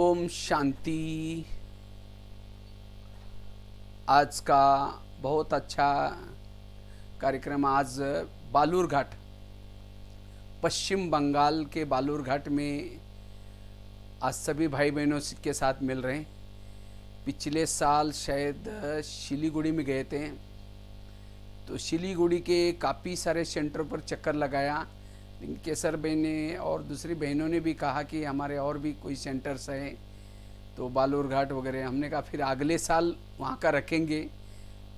ओम शांति। आज का बहुत अच्छा कार्यक्रम। आज बालूरघाट, पश्चिम बंगाल के बालूरघाट में आज सभी भाई बहनों के साथ मिल रहे हैं। पिछले साल शायद सिलीगुड़ी में गए थे, तो सिलीगुड़ी के काफ़ी सारे सेंटर पर चक्कर लगाया। केसर बहने और दूसरी बहनों ने भी कहा कि हमारे और भी कोई सेंटर्स हैं, तो बालूरघाट वगैरह। हमने कहा फिर अगले साल वहाँ का रखेंगे।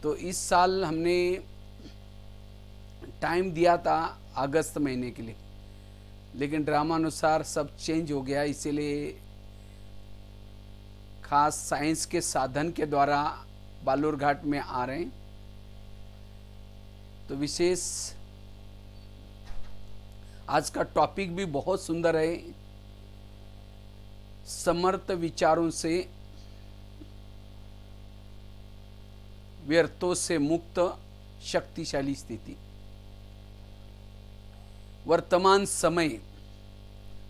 तो इस साल हमने टाइम दिया था अगस्त महीने के लिए, लेकिन ड्रामानुसार सब चेंज हो गया। इसीलिए खास साइंस के साधन के द्वारा बालूरघाट में आ रहे हैं। तो विशेष आज का टॉपिक भी बहुत सुंदर है। समर्थ विचारों से व्यर्थों से मुक्त शक्तिशाली स्थिति। वर्तमान समय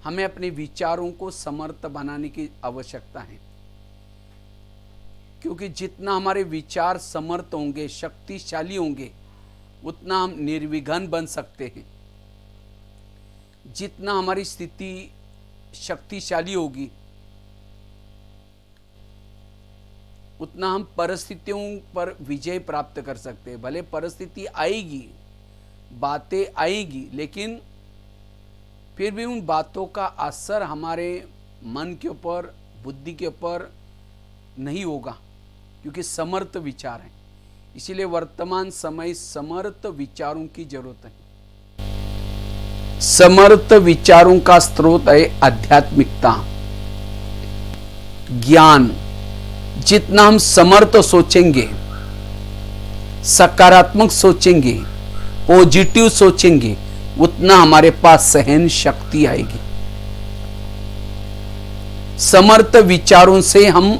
हमें अपने विचारों को समर्थ बनाने की आवश्यकता है, क्योंकि जितना हमारे विचार समर्थ होंगे, शक्तिशाली होंगे, उतना हम निर्विघ्न बन सकते हैं। जितना हमारी स्थिति शक्तिशाली होगी, उतना हम परिस्थितियों पर विजय प्राप्त कर सकते हैं। भले परिस्थिति आएगी, बातें आएगी, लेकिन फिर भी उन बातों का असर हमारे मन के ऊपर, बुद्धि के ऊपर नहीं होगा, क्योंकि समर्थ विचार हैं। इसीलिए वर्तमान समय समर्थ विचारों की जरूरत है। समर्थ विचारों का स्रोत है आध्यात्मिकता, ज्ञान। जितना हम समर्थ सोचेंगे, सकारात्मक सोचेंगे, पॉजिटिव सोचेंगे, उतना हमारे पास सहन शक्ति आएगी। समर्थ विचारों से हम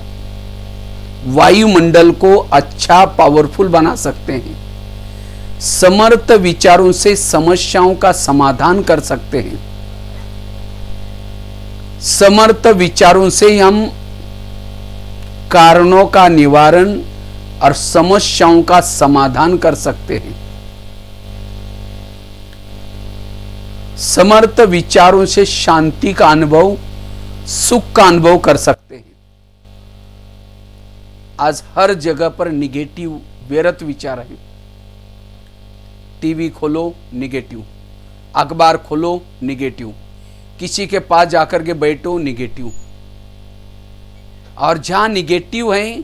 वायुमंडल को अच्छा, पावरफुल बना सकते हैं। समर्थ विचारों से समस्याओं का समाधान कर सकते हैं। समर्थ विचारों से हम कारणों का निवारण और समस्याओं का समाधान कर सकते हैं। समर्थ विचारों से शांति का अनुभव, सुख का अनुभव कर सकते हैं। आज हर जगह पर निगेटिव, व्यर्थ विचार है। टीवी खोलो निगेटिव, अखबार खोलो निगेटिव, किसी के पास जाकर के बैठो निगेटिव। और जहां निगेटिव है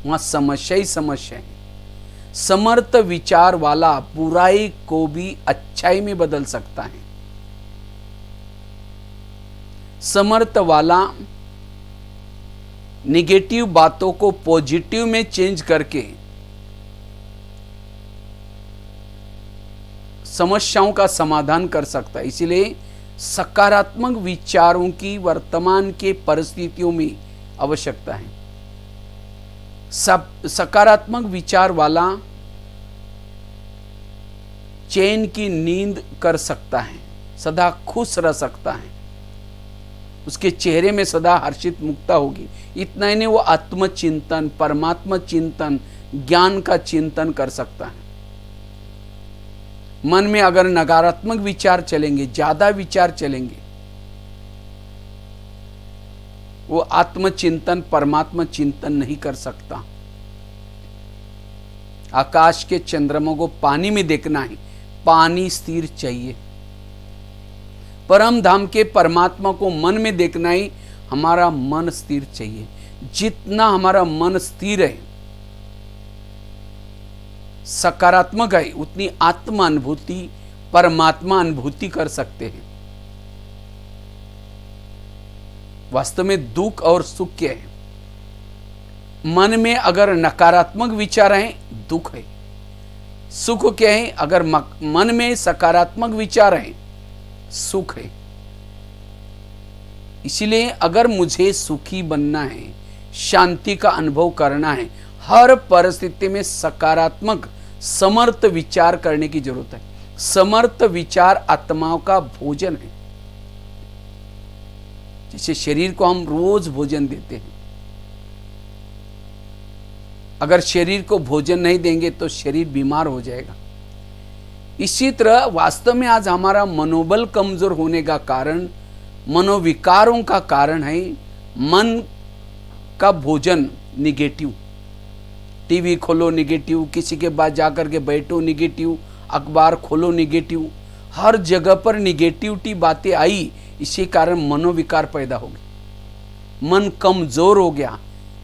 वहां समस्या ही समस्या है। समर्थ विचार वाला बुराई को भी अच्छाई में बदल सकता है। समर्थ वाला निगेटिव बातों को पॉजिटिव में चेंज करके समस्याओं का समाधान कर सकता है। इसीलिए सकारात्मक विचारों की वर्तमान के परिस्थितियों में आवश्यकता है। सकारात्मक विचार वाला चैन की नींद कर सकता है, सदा खुश रह सकता है, उसके चेहरे में सदा हर्षित मुक्ता होगी। इतना ही नहीं, वो आत्मचिंतन, परमात्मा चिंतन, ज्ञान का चिंतन कर सकता है। मन में अगर नकारात्मक विचार चलेंगे, ज्यादा विचार चलेंगे, वो आत्मचिंतन, परमात्मा चिंतन नहीं कर सकता। आकाश के चंद्रमा को पानी में देखना है, पानी स्थिर चाहिए। परम धाम के परमात्मा को मन में देखना ही, हमारा मन स्थिर चाहिए। जितना हमारा मन स्थिर है, सकारात्मक है, उतनी आत्मा अनुभूति, परमात्मा अनुभूति कर सकते हैं। वास्तव में दुख और सुख क्या है? मन में अगर नकारात्मक विचार है, दुख है। सुख क्या है? अगर मन में सकारात्मक विचार है, सुख है। इसलिए अगर मुझे सुखी बनना है, शांति का अनुभव करना है, हर परिस्थिति में सकारात्मक समर्थ विचार करने की जरूरत है। समर्थ विचार आत्माओं का भोजन है। जैसे शरीर को हम रोज भोजन देते हैं, अगर शरीर को भोजन नहीं देंगे तो शरीर बीमार हो जाएगा। इसी तरह वास्तव में आज हमारा मनोबल कमजोर होने का कारण, मनोविकारों का कारण है मन का भोजन निगेटिव। टीवी खोलो निगेटिव, किसी के पास जाकर के बैठो निगेटिव, अखबार खोलो निगेटिव, हर जगह पर निगेटिविटी बातें आई, इसी कारण मनोविकार पैदा हो गए, मन कमजोर हो गया,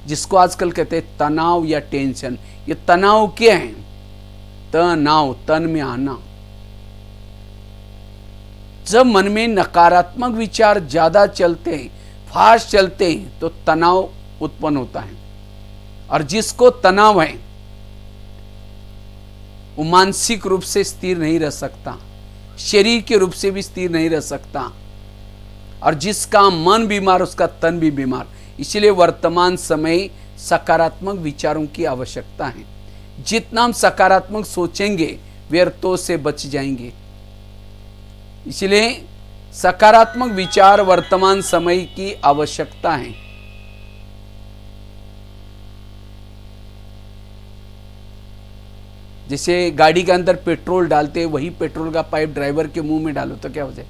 जिसको आजकल कहते हैं तनाव या टेंशन। ये तनाव क्या है? तनाव, तन में आना। जब मन में नकारात्मक विचार ज्यादा चलते हैं, फास्ट चलते हैं, तो तनाव उत्पन्न होता है। और जिसको तनाव है वो मानसिक रूप से स्थिर नहीं रह सकता, शरीर के रूप से भी स्थिर नहीं रह सकता, और जिसका मन बीमार उसका तन भी बीमार। इसलिए वर्तमान समय सकारात्मक विचारों की आवश्यकता है। जितना हम सकारात्मक सोचेंगे व्यर्थों से बच जाएंगे। इसलिए सकारात्मक विचार वर्तमान समय की आवश्यकता है। जैसे गाड़ी के अंदर पेट्रोल डालते हैं, वही पेट्रोल का पाइप ड्राइवर के मुंह में डालो तो क्या हो जाए?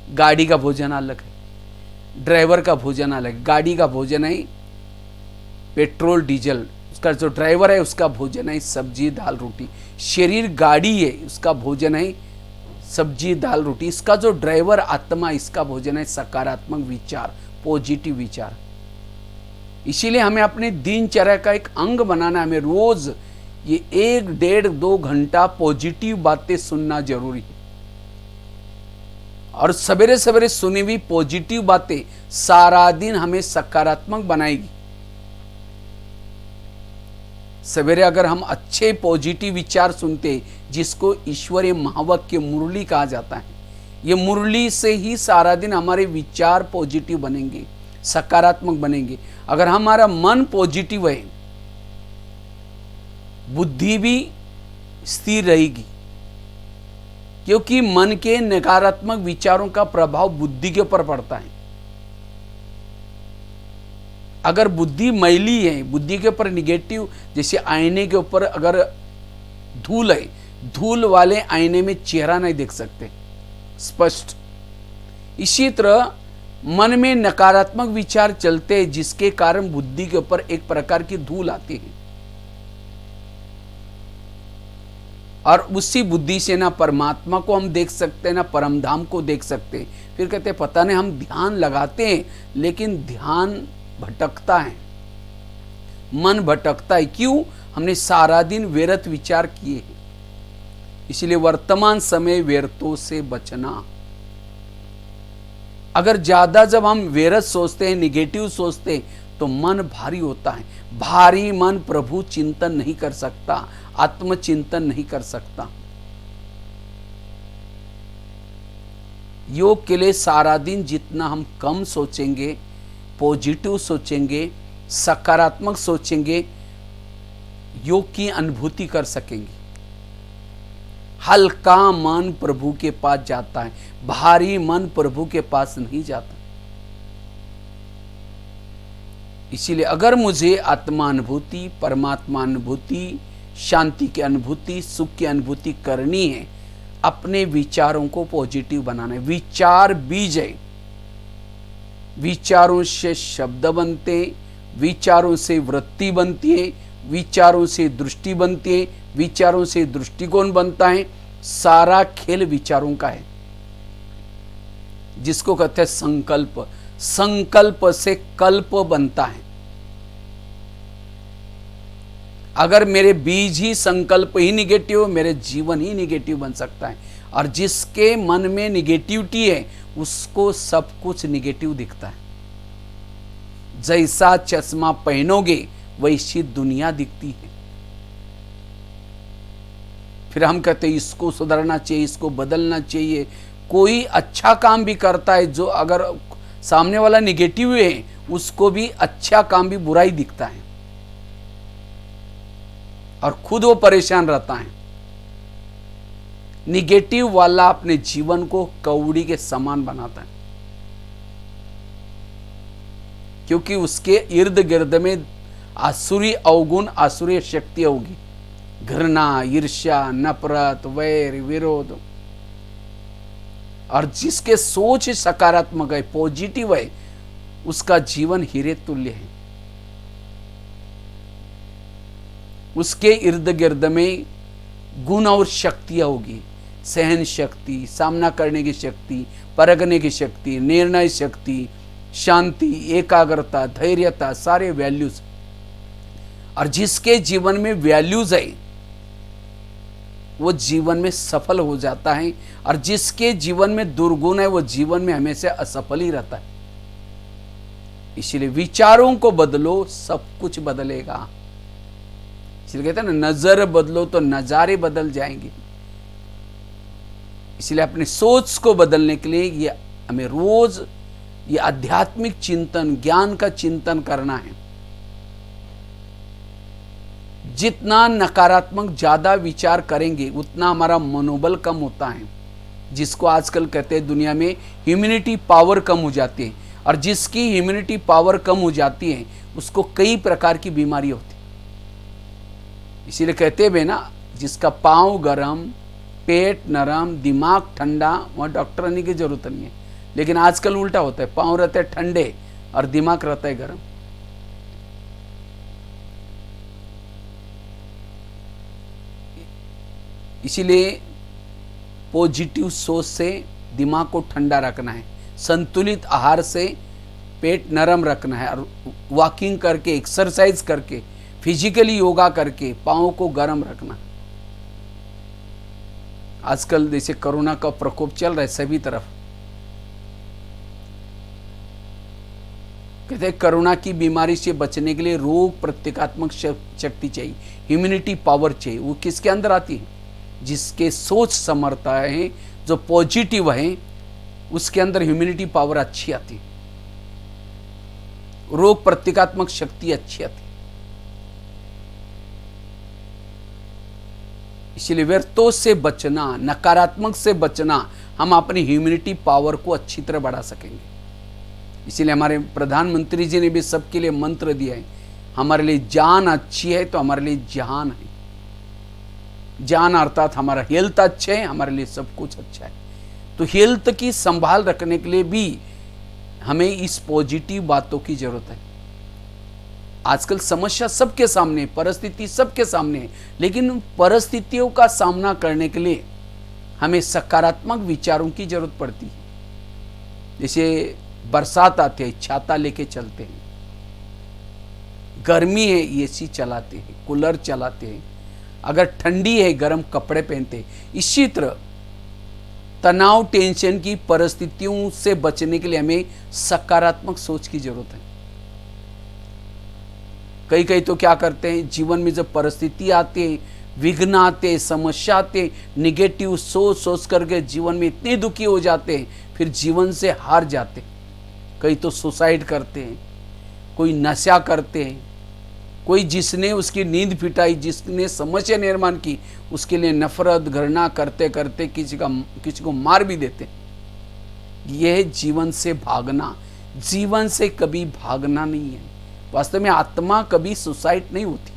गाड़ी का भोजन अलग है, ड्राइवर का भोजन अलग है। गाड़ी का भोजन है पेट्रोल डीजल, उसका जो ड्राइवर है उसका भोजन है सब्जी दाल रोटी। शरीर गाड़ी है, उसका भोजन है सब्जी दाल रोटी। इसका जो ड्राइवर आत्मा, इसका भोजन है सकारात्मक विचार, पॉजिटिव विचार। इसीलिए हमें अपने दिनचर्या का एक अंग बनाना, हमें रोज ये 1, 1.5, 2 घंटा पॉजिटिव बातें सुनना जरूरी है। और सवेरे सवेरे सुनी हुई पॉजिटिव बातें सारा दिन हमें सकारात्मक बनाएगी। सवेरे अगर हम अच्छे पॉजिटिव विचार सुनते, जिसको ईश्वरीय महावाक्य मुरली कहा जाता है, ये मुरली से ही सारा दिन हमारे विचार पॉजिटिव बनेंगे, सकारात्मक बनेंगे। अगर हमारा मन पॉजिटिव है, बुद्धि भी स्थिर रहेगी, क्योंकि मन के नकारात्मक विचारों का प्रभाव बुद्धि के ऊपर पड़ता है। अगर बुद्धि मैली है, बुद्धि के ऊपर निगेटिव, जैसे आईने के ऊपर अगर धूल है, धूल वाले आईने में चेहरा नहीं देख सकते स्पष्ट। इसी तरह मन में नकारात्मक विचार चलते हैं, जिसके कारण बुद्धि के ऊपर एक प्रकार की धूल आती है, और उसी बुद्धि से ना परमात्मा को हम देख सकते हैं, ना परम धाम को देख सकते हैं। फिर कहते हैं पता नहीं हम ध्यान लगाते हैं, लेकिन ध्यान भटकता है, मन भटकता है। क्यों? हमने सारा दिन व्यर्थ विचार किए हैं। इसलिए वर्तमान समय व्यर्थों से बचना। अगर ज्यादा जब हम व्यर्थ सोचते हैं, निगेटिव सोचते हैं, तो मन भारी होता है। भारी मन प्रभु चिंतन नहीं कर सकता, आत्मचिंतन नहीं कर सकता। योग के लिए सारा दिन जितना हम कम सोचेंगे, पॉजिटिव सोचेंगे, सकारात्मक सोचेंगे, योग की अनुभूति कर सकेंगे। हल्का मन प्रभु के पास जाता है, भारी मन प्रभु के पास नहीं जाता। इसीलिए अगर मुझे आत्मा अनुभूति, परमात्मा अनुभूति, शांति की अनुभूति, सुख की अनुभूति करनी है, अपने विचारों को पॉजिटिव बनाना है। विचार बीज है, विचारों से शब्द बनते हैं, विचारों से वृत्ति बनती है, विचारों से दृष्टि बनती है, विचारों से दृष्टिकोण बनता है। सारा खेल विचारों का है, जिसको कहते हैं संकल्प। संकल्प से कल्प बनता है। अगर मेरे बीज ही संकल्प ही निगेटिव हो, मेरे जीवन ही निगेटिव बन सकता है। और जिसके मन में निगेटिविटी है, उसको सब कुछ निगेटिव दिखता है। जैसा चश्मा पहनोगे वैसी दुनिया दिखती है। फिर हम कहते हैं इसको सुधरना चाहिए, इसको बदलना चाहिए। कोई अच्छा काम भी करता है, जो अगर सामने वाला निगेटिव है, उसको भी अच्छा काम भी बुराई दिखता है, और खुद वो परेशान रहता है। निगेटिव वाला अपने जीवन को कौड़ी के समान बनाता है। क्योंकि उसके इर्द गिर्द में आसुरी अवगुण, आसुरी शक्ति होगी। घृणा, ईर्ष्या, नफरत, वैर, विरोध। और जिसके सोच सकारात्मक है, पॉजिटिव है, उसका जीवन हीरे तुल्य है। उसके इर्द गिर्द में गुण और शक्तियां होगी, सहन शक्ति, सामना करने की शक्ति, परखने की शक्ति, निर्णय शक्ति, शांति, एकाग्रता, धैर्यता, सारे वैल्यूज। और जिसके जीवन में वैल्यूज है वो जीवन में सफल हो जाता है, और जिसके जीवन में दुर्गुण है वो जीवन में हमेशा असफल ही रहता है। इसलिए विचारों को बदलो, सब कुछ बदलेगा। इसलिए कहते हैं ना, नजर बदलो तो नजारे बदल जाएंगे। इसलिए अपनी सोच को बदलने के लिए ये हमें रोज ये आध्यात्मिक चिंतन, ज्ञान का चिंतन करना है। जितना नकारात्मक ज्यादा विचार करेंगे उतना हमारा मनोबल कम होता है, जिसको आजकल कहते हैं दुनिया में ह्यूमैनिटी पावर कम हो जाती है। और जिसकी ह्यूमैनिटी पावर कम हो जाती है उसको कई प्रकार की बीमारी होती है। इसीलिए कहते हुए ना, जिसका पाँव गरम, पेट नरम, दिमाग ठंडा, वहाँ डॉक्टर आने की जरूरत नहीं है। लेकिन आजकल उल्टा होता है, पाँव रहते हैं ठंडे और दिमाग रहता है गरम। इसीलिए पॉजिटिव सोच से दिमाग को ठंडा रखना है, संतुलित आहार से पेट नरम रखना है, और वॉकिंग करके, एक्सरसाइज करके, फिजिकली योगा करके पाँव को गर्म रखना। आजकल जैसे कोरोना का प्रकोप चल रहा है सभी तरफ, कहते हैं कोरोना की बीमारी से बचने के लिए रोग प्रतिकात्मक शक्ति चाहिए, इम्यूनिटी पावर चाहिए। वो किसके अंदर आती है? जिसके सोच समर्था है, जो पॉजिटिव है, उसके अंदर इम्यूनिटी पावर अच्छी आती है, रोग प्रतिकात्मक शक्ति अच्छी आती है। इसलिए व्यर्थों से बचना, नकारात्मक से बचना, हम अपनी ह्यूमैनिटी पावर को अच्छी तरह बढ़ा सकेंगे। इसीलिए हमारे प्रधानमंत्री जी ने भी सबके लिए मंत्र दिया है, हमारे लिए जान अच्छी है तो हमारे लिए जहान है। जान अर्थात हमारा हेल्थ अच्छा है, हमारे लिए सब कुछ अच्छा है। तो हेल्थ की संभाल रखने के लिए भी हमें इस पॉजिटिव बातों की जरूरत है। आजकल समस्या सबके सामने, परिस्थिति सबके सामने है, लेकिन परिस्थितियों का सामना करने के लिए हमें सकारात्मक विचारों की जरूरत पड़ती है। जैसे बरसात आते है, छाता लेके चलते हैं, गर्मी है एसी चलाते हैं, कूलर चलाते हैं, अगर ठंडी है गर्म कपड़े पहनते हैं। इसी तरह तनाव, टेंशन की परिस्थितियों से बचने के लिए हमें सकारात्मक सोच की जरूरत है। कई तो क्या करते हैं, जीवन में जब परिस्थिति आती है, विघ्न आते हैं, समस्या आते हैं, निगेटिव सोच करके जीवन में इतने दुखी हो जाते हैं, फिर जीवन से हार जाते हैं। कई तो सुसाइड करते हैं, कोई नशा करते हैं, कोई जिसने उसकी नींद फिटाई, जिसने समस्या निर्माण की, उसके लिए नफरत, घृणा करते करते किसी को मार भी देते। यह जीवन से भागना, जीवन से कभी भागना नहीं है। वास्तव में आत्मा कभी सुसाइड नहीं होती।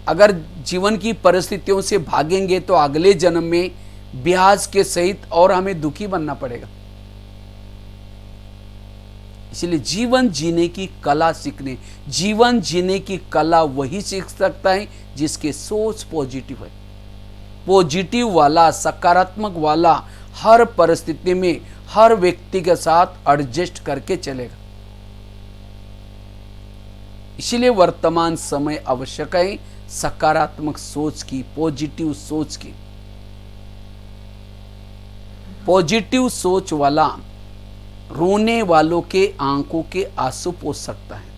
अगर जीवन की परिस्थितियों से भागेंगे तो अगले जन्म में ब्याज के सहित और हमें दुखी बनना पड़ेगा। इसलिए जीवन जीने की कला सीखने, जीवन जीने की कला वही सीख सकता है जिसकी सोच पॉजिटिव है। पॉजिटिव वाला, सकारात्मक वाला हर परिस्थिति में हर व्यक्ति के साथ एडजस्ट करके चलेगा। इसलिए वर्तमान समय आवश्यक है सकारात्मक सोच की, पॉजिटिव सोच की। पॉजिटिव सोच वाला रोने वालों के आंखों के आंसू पोंछ सकता है।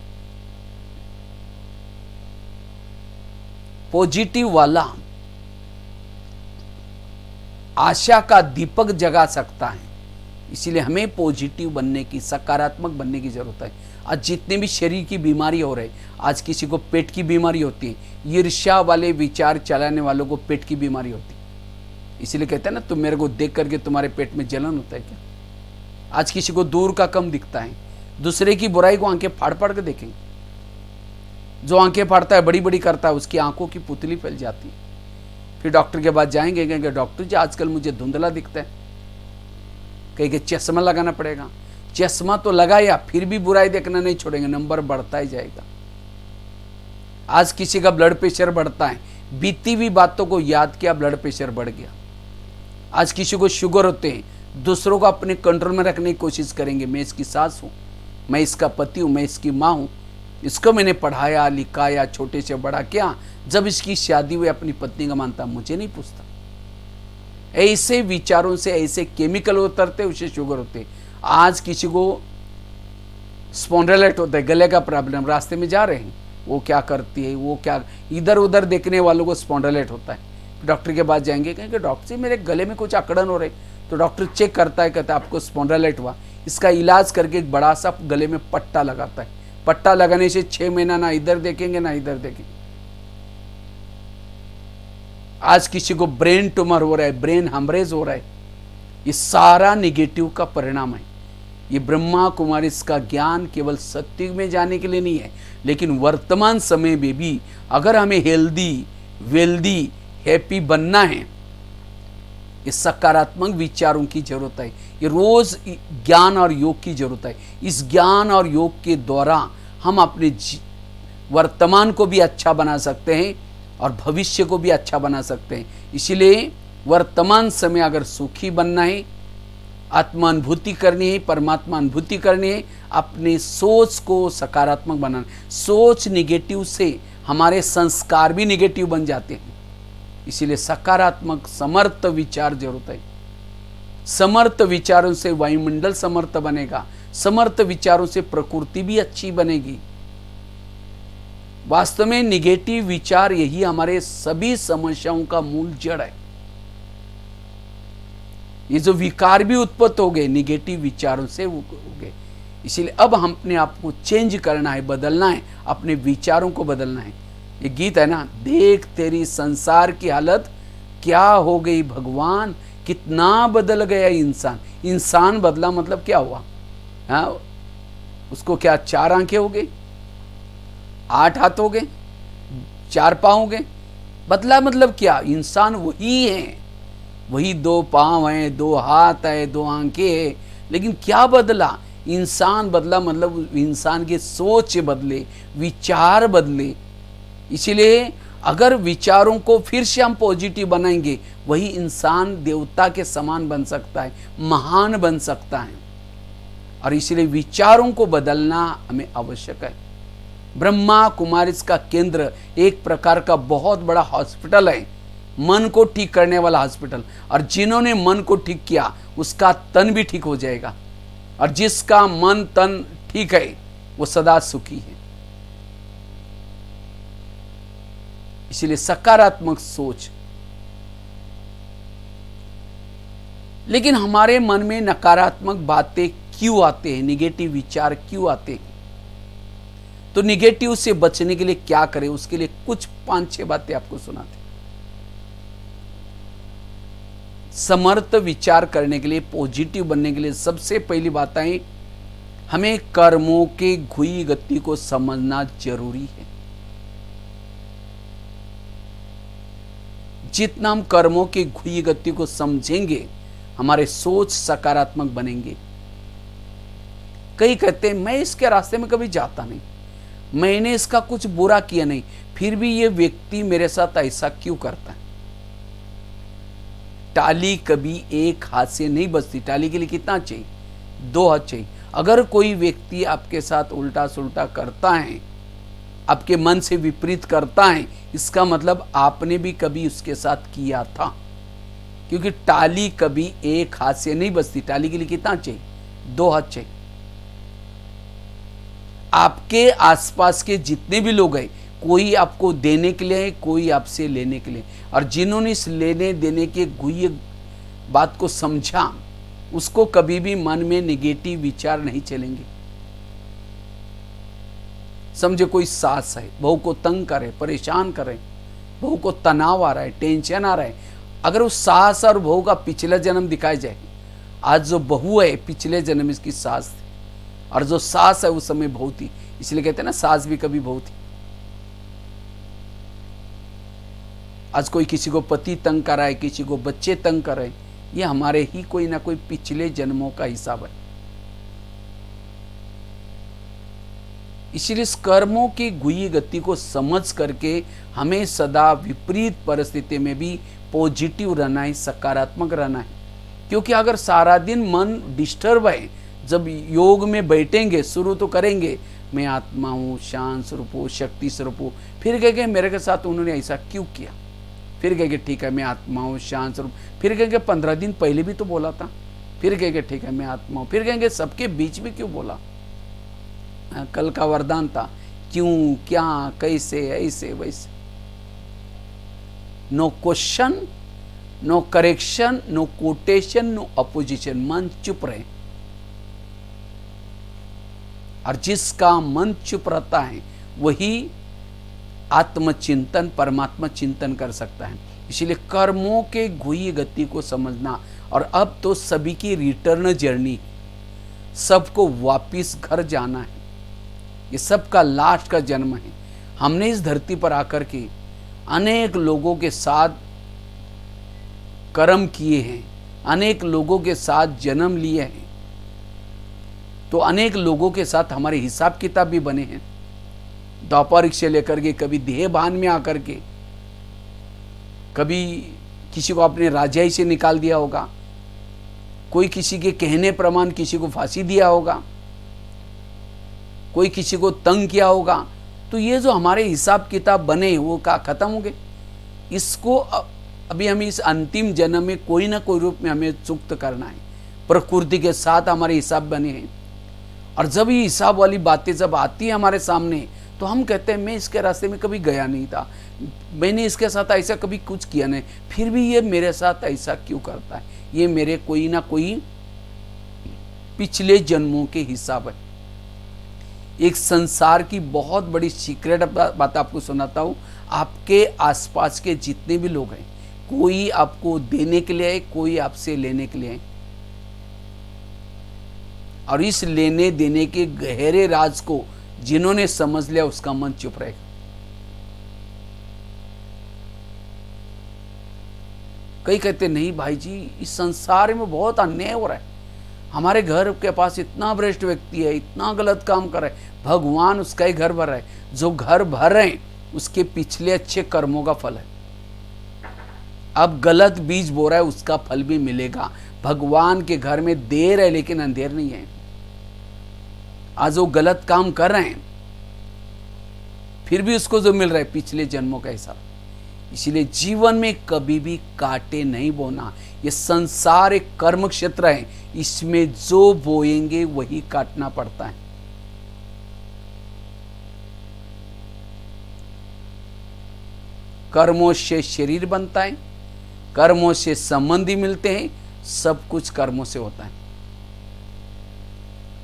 पॉजिटिव वाला आशा का दीपक जगा सकता है। इसीलिए हमें पॉजिटिव बनने की, सकारात्मक बनने की जरूरत है। आज जितने भी शरीर की बीमारी हो रही, आज किसी को पेट की बीमारी होती है, ईर्ष्या वाले विचार चलाने वालों को पेट की बीमारी होती है। इसीलिए कहते हैं ना, तुम मेरे को देख करके तुम्हारे पेट में जलन होता है क्या? आज किसी को दूर का कम दिखता है, दूसरे की बुराई को आंखें फाड़ फाड़ के देखेंगे। जो आंखें फाड़ता है, बड़ी बड़ी करता है, उसकी आंखों की पुतली फैल जाती है। फिर डॉक्टर के पास जाएंगे, कहेंगे डॉक्टर जी आजकल मुझे धुंधला दिखता है, कहेंगे चश्मा लगाना पड़ेगा। चश्मा तो लगाया, फिर भी बुराई देखना नहीं छोड़ेंगे, नंबर बढ़ता ही जाएगा। आज किसी का ब्लड प्रेशर बढ़ता है, बीती हुई बातों को याद किया, ब्लड प्रेशर बढ़ गया। आज किसी को शुगर होते हैं, दूसरों को अपने कंट्रोल में रखने की कोशिश करेंगे। मैं इसकी सास हूँ, मैं इसका पति हूँ, मैं इसकी माँ हूँ, इसको मैंने पढ़ाया लिखाया, छोटे से बड़ा किया। जब इसकी शादी हुई अपनी पत्नी का मानता, मुझे नहीं पूछता। ऐसे विचारों से ऐसे केमिकल उतरते, उसे शुगर होते। आज किसी को स्पॉन्डिलाइट होता है, गले का प्रॉब्लम, रास्ते में जा रहे हैं, वो क्या करती है, वो क्या, इधर उधर देखने वालों को स्पॉन्डिलाइट होता है। डॉक्टर के पास जाएंगे, कहेंगे डॉक्टर जी मेरे गले में कुछ अकड़न हो रही, तो डॉक्टर चेक करता है, कहता है आपको स्पॉन्डिलाइट हुआ। इसका इलाज करके एक बड़ा सा गले में पट्टा लगाता है। पट्टा लगाने से 6 महीना ना इधर देखेंगे ना इधर देखेंगे। आज किसी को ब्रेन ट्यूमर हो रहा है, ब्रेन हेमरेज हो रहा है, ये सारा निगेटिव का परिणाम है। ये ब्रह्मा कुमारी इसका ज्ञान केवल सत्युग में जाने के लिए नहीं है, लेकिन वर्तमान समय में भी अगर हमें हेल्दी वेल्दी हैप्पी बनना है, ये सकारात्मक विचारों की जरूरत है। ये रोज ज्ञान और योग की जरूरत है। इस ज्ञान और योग के द्वारा हम अपने वर्तमान को भी अच्छा बना सकते हैं और भविष्य को भी अच्छा बना सकते हैं। इसीलिए वर्तमान समय अगर सुखी बनना है, आत्मानुभूति करनी है, परमात्मा अनुभूति करनी है, अपनी सोच को सकारात्मक बनाना। सोच निगेटिव से हमारे संस्कार भी निगेटिव बन जाते हैं। इसीलिए सकारात्मक समर्थ विचार जरूरत है। समर्थ विचारों से वायुमंडल समर्थ बनेगा, समर्थ विचारों से प्रकृति भी अच्छी बनेगी। वास्तव में निगेटिव विचार यही हमारे सभी समस्याओं का मूल जड़ है। ये जो विकार भी उत्पन्न हो गए निगेटिव विचारों से हो गए। इसीलिए अब हम अपने आप को चेंज करना है, बदलना है, अपने विचारों को बदलना है। ये गीत है ना, देख तेरी संसार की हालत क्या हो गई भगवान, कितना बदल गया इंसान। इंसान बदला मतलब क्या हुआ? हाँ, उसको क्या 4 आंखें हो गई, 8 हाथ हो गए, 4 पाँव हो गए? बदला मतलब क्या? इंसान वही है, वही 2 पाँव हैं, 2 हाथ है, 2 आंखें हैं, लेकिन क्या बदला? इंसान बदला मतलब इंसान की सोच बदले, विचार बदले। इसीलिए अगर विचारों को फिर से हम पॉजिटिव बनाएंगे, वही इंसान देवता के समान बन सकता है, महान बन सकता है। और इसलिए विचारों को बदलना हमें आवश्यक है। ब्रह्मा कुमारी का केंद्र एक प्रकार का बहुत बड़ा हॉस्पिटल है, मन को ठीक करने वाला हॉस्पिटल। और जिन्होंने मन को ठीक किया उसका तन भी ठीक हो जाएगा, और जिसका मन तन ठीक है वो सदा सुखी है। इसलिए सकारात्मक सोच। लेकिन हमारे मन में नकारात्मक बातें क्यों आते हैं, निगेटिव विचार क्यों आते हैं? तो निगेटिव से बचने के लिए क्या करें, उसके लिए कुछ 5-6 बातें आपको सुनाते हैं। समर्थ विचार करने के लिए, पॉजिटिव बनने के लिए सबसे पहली बात है, हमें कर्मों के घुई गति को समझना जरूरी है। जितना हम कर्मों की घुई गति को समझेंगे, हमारे सोच सकारात्मक बनेंगे। कई कहते हैं मैं इसके रास्ते में कभी जाता नहीं, मैंने इसका कुछ बुरा किया नहीं, फिर भी ये व्यक्ति मेरे साथ ऐसा क्यों करता है? टाली कभी एक हाथ से नहीं बजती। टाली के लिए कितना चाहिए? 2 हाथ चाहिए। अगर कोई व्यक्ति आपके साथ उल्टा सुल्टा करता है, आपके मन से विपरीत करता है, इसका मतलब आपने भी कभी उसके साथ किया था। क्योंकि टाली कभी एक हाथ से नहीं बजती। टाली के लिए कितना चाहिए? 2 हाथ चाहिए। आपके आसपास के जितने भी लोग हैं, कोई आपको देने के लिए है, कोई आपसे लेने के लिए। और जिन्होंने इस लेने देने के गुह्य बात को समझा, उसको कभी भी मन में नेगेटिव विचार नहीं चलेंगे। समझे कोई सास है, बहू को तंग करे, परेशान करे, बहू को तनाव आ रहा है, टेंशन आ रहा है, अगर उस सास और बहू का पिछला जन्म दिखाया जाए, आज जो बहू है पिछले जन्म इसकी सास थी, और जो सास है उस समय बहुत ही, इसलिए कहते हैं ना सास भी कभी बहुत ही। आज कोई किसी को पति तंग कराए, किसी को बच्चे तंग कराए, ये हमारे ही कोई ना कोई पिछले जन्मों का हिसाब है। इसलिए इस कर्मों की गुई गति को समझ करके हमें सदा विपरीत परिस्थिति में भी पॉजिटिव रहना है, सकारात्मक रहना है। क्योंकि अगर सारा दिन मन डिस्टर्ब है, जब योग में बैठेंगे, शुरू तो करेंगे मैं आत्मा हूँ, शांत स्वरूप हूँ, शक्ति स्वरूप हूँ, फिर कहेंगे मेरे के साथ उन्होंने ऐसा क्यों किया, फिर कहेंगे ठीक है मैं आत्मा हूँ, शांत स्वरूप, फिर कहेंगे 15 दिन पहले भी तो बोला था, फिर कहेंगे ठीक है मैं आत्मा हूँ, फिर कहेंगे सबके बीच में क्यों बोला, कल का वरदान था, क्यों, क्या, कैसे, ऐसे वैसे। No question, no correction, no quotation, no opposition, मन चुप रहे। और जिसका मन चुप रहता है वही आत्मचिंतन, परमात्मा चिंतन कर सकता है। इसलिए कर्मों के गुई गति को समझना। और अब तो सभी की रिटर्न जर्नी, सबको वापिस घर जाना है, ये सबका लास्ट का जन्म है। हमने इस धरती पर आकर के अनेक लोगों के साथ कर्म किए हैं, अनेक लोगों के साथ जन्म लिए हैं, तो अनेक लोगों के साथ हमारे हिसाब किताब भी बने हैं। द्वापर से लेकर के कभी देहभान में आकर के, कभी किसी को अपने राजाई से निकाल दिया होगा, कोई किसी के कहने प्रमाण किसी को फांसी दिया होगा, कोई किसी को तंग किया होगा। तो ये जो हमारे हिसाब किताब बने वो का खत्म हो गए। इसको अभी हमें इस अंतिम जन्म में कोई ना कोई रूप में हमें चुक्त करना है। प्रकृति के साथ हमारे हिसाब बने हैं, और जब ये हिसाब वाली बातें जब आती है हमारे सामने, तो हम कहते हैं मैं इसके रास्ते में कभी गया नहीं था, मैंने इसके साथ ऐसा कभी कुछ किया नहीं, फिर भी ये मेरे साथ ऐसा क्यों करता है। ये मेरे कोई ना कोई पिछले जन्मों के हिसाब है। एक संसार की बहुत बड़ी सीक्रेट बात आपको सुनाता हूँ। आपके आसपास के जितने भी लोग हैं, कोई आपको देने के लिए है, कोई आपसे लेने के लिए है, और इस लेने देने के गहरे राज को जिन्होंने समझ लिया उसका मन चुप रहेगा। कई कहते नहीं भाई जी इस संसार में बहुत अन्याय हो रहा है, हमारे घर के पास इतना भ्रष्ट व्यक्ति है, इतना गलत काम कर रहा है, भगवान उसका ही घर भर रहा है। जो घर भर रहे हैं उसके पिछले अच्छे कर्मों का फल है। अब गलत बीज बो रहा है उसका फल भी मिलेगा। भगवान के घर में देर है लेकिन अंधेर नहीं है। आज वो गलत काम कर रहे हैं फिर भी उसको जो मिल रहा है पिछले जन्मों का हिसाब। इसलिए जीवन में कभी भी काटे नहीं बोना। ये संसार एक कर्म क्षेत्र है, इसमें जो बोएंगे वही काटना पड़ता है। कर्मों से शरीर बनता है, कर्मों से संबंधी मिलते हैं, सब कुछ कर्मों से होता है।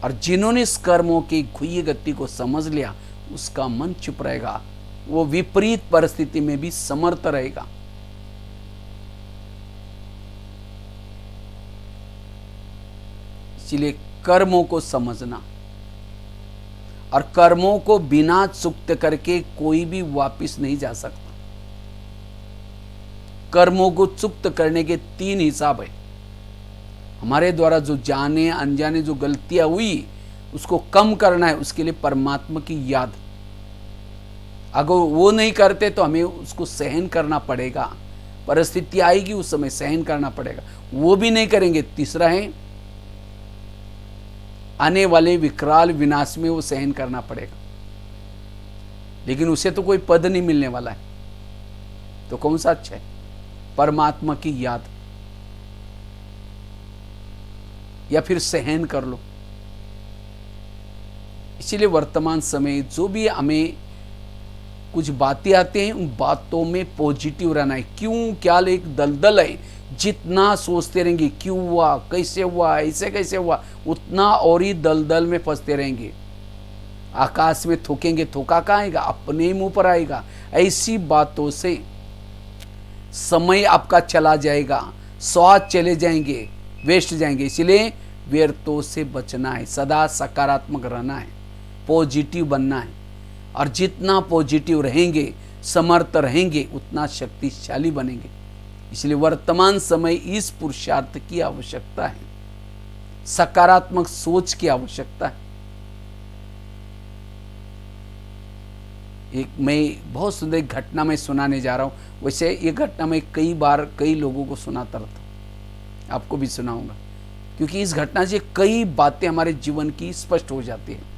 और जिन्होंने इस कर्मों की गुह्य गति को समझ लिया उसका मन चुप रहेगा, वो विपरीत परिस्थिति में भी समर्थ रहेगा। इसलिए कर्मों को समझना, और कर्मों को बिना चुक्त करके कोई भी वापिस नहीं जा सकता। कर्मों को चुक्त करने के 3 हिसाब है। हमारे द्वारा जो जाने अनजाने जो गलतियां हुई उसको कम करना है, उसके लिए परमात्मा की याद। अगर वो नहीं करते तो हमें उसको सहन करना पड़ेगा, परिस्थिति आएगी उस समय सहन करना पड़ेगा, वो भी नहीं करेंगे। तीसरा है आने वाले विकराल विनाश में वो सहन करना पड़ेगा, लेकिन उसे तो कोई पद नहीं मिलने वाला है। तो कौन सा अच्छा है? परमात्मा की याद, या फिर सहन कर लो। इसीलिए वर्तमान समय जो भी हमें कुछ बातें आती हैं उन बातों में पॉजिटिव रहना है। क्यों क्या एक दलदल है, जितना सोचते रहेंगे क्यों हुआ, कैसे हुआ, ऐसे कैसे हुआ, उतना और ही दलदल में फंसते रहेंगे। आकाश में थूकेंगे, थूका कहाँ आएगा? अपने ही मुंह पर आएगा। ऐसी बातों से समय आपका चला जाएगा, स्वाद चले जाएंगे, वेस्ट जाएंगे। इसलिए व्यर्थों से बचना है, सदा सकारात्मक रहना है, पॉजिटिव बनना है। और जितना पॉजिटिव रहेंगे, समर्थ रहेंगे, उतना शक्तिशाली बनेंगे। इसलिए वर्तमान समय इस पुरुषार्थ की आवश्यकता है, सकारात्मक सोच की आवश्यकता है। एक मैं बहुत सुंदर एक घटना मैं सुनाने जा रहा हूँ। वैसे ये घटना मैं कई बार कई लोगों को सुनाता रहता हूँ, आपको भी सुनाऊंगा, क्योंकि इस घटना से कई बातें हमारे जीवन की स्पष्ट हो जाती है।